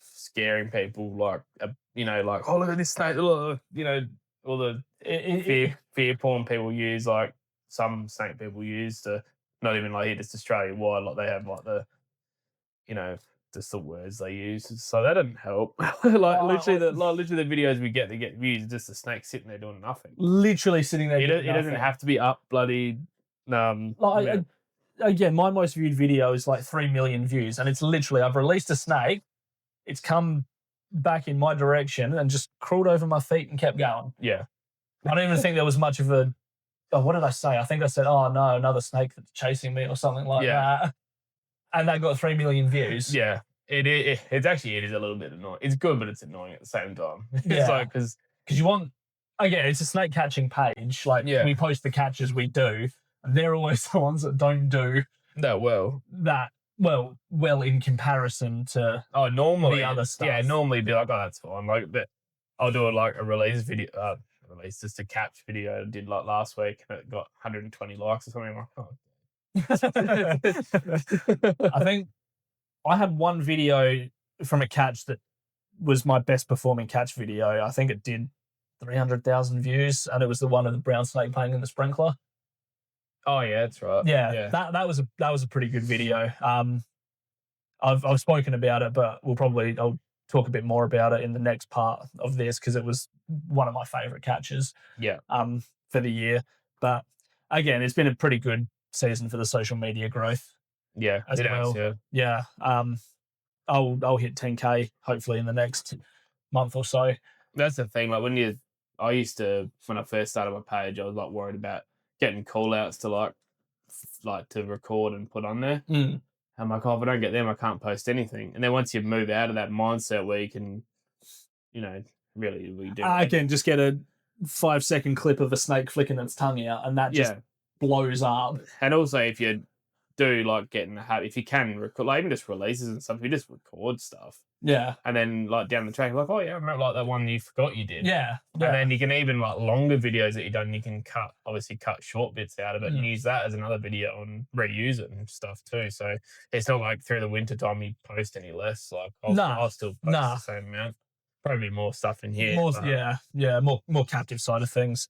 scaring people, like like, oh, look at this snake, all the fear porn people use, like some snake people use to not even like here, just Australia wide, like they have like the just the words they use, so that doesn't help. literally the videos we get that get views, just a snake sitting there doing nothing. Literally sitting there. It doesn't have to be up bloody. Again, my most viewed video is like 3 million views, and it's literally I've released a snake, it's come back in my direction and just crawled over my feet and kept going. Yeah, I don't even think there was much of a. Oh, what did I say? I think I said, "Oh no, another snake that's chasing me" or something like that. And that got 3 million views. Yeah, it is a little bit annoying. It's good, but it's annoying at the same time. It's like because you want again, it's a snake catching page. Like we post the catches we do, and they're always the ones that don't do that well. Well in comparison to normally the other stuff. Yeah, normally be like, oh, that's fine. Like, but I'll do a release video. Just a catch video I did like last week, and it got 120 likes or something. I'm like, oh. I think I had one video from a catch that was my best performing catch video. I think it did 300,000 views, and it was the one of the brown snake playing in the sprinkler. Oh yeah, that's right. Yeah. That was a pretty good video. I've spoken about it, but I'll talk a bit more about it in the next part of this because it was one of my favorite catches. Yeah. For the year, but again, it's been a pretty good season for the social media growth. Yeah, as well. Yeah. I'll hit 10K hopefully in the next month or so. That's the thing. Like when I first started my page, I was like worried about getting call outs to like to record and put on there. I'm like, oh, if I don't get them, I can't post anything. And then once you move out of that mindset where you can, really do. I can just get a 5-second clip of a snake flicking its tongue out, and that just blows up. And also, if you do like get in the habit, if you can record, like even just releases and stuff, you just record stuff. Yeah. And then like down the track, like, oh yeah, I remember like that one you forgot you did. Yeah. And then you can even like longer videos that you've done, you can cut short bits out of it and use that as another video and reuse it and stuff too. So it's not like through the winter time you post any less. Like I'll still post the same amount. Probably more stuff in here. More captive side of things.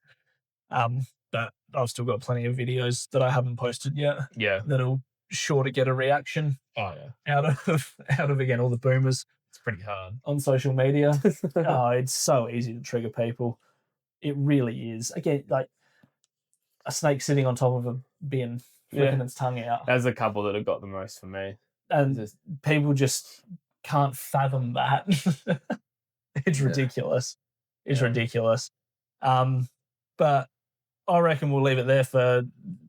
But I've still got plenty of videos that I haven't posted yet. Yeah. That'll sure to get a reaction. Oh yeah, out of again all the boomers. It's pretty hard on social media. Oh, it's so easy to trigger people. It really is. Again, like a snake sitting on top of a bin, flicking its tongue out. There's a couple that have got the most for me, and people just can't fathom that. It's ridiculous. It's ridiculous. But I reckon we'll leave it there for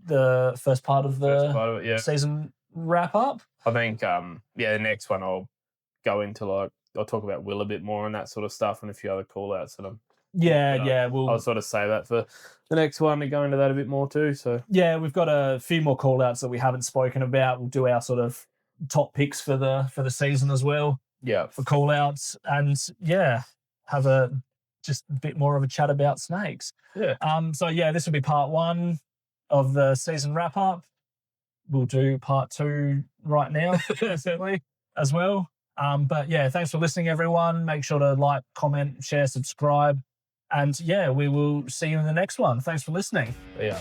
the first part of the season wrap up. I think, the next one I'll go into I'll talk about Will a bit more and that sort of stuff and a few other call outs that I'm. I'll sort of say that for the next one to go into that a bit more too. So yeah, we've got a few more call outs that we haven't spoken about. We'll do our sort of top picks for the season as well. Yeah, for call outs and have just a bit more of a chat about snakes. Yeah. So this will be part 1 of the season wrap up. We'll do part 2 right now, certainly as well. But thanks for listening, everyone. Make sure to like, comment, share, subscribe. And we will see you in the next one. Thanks for listening. Yeah.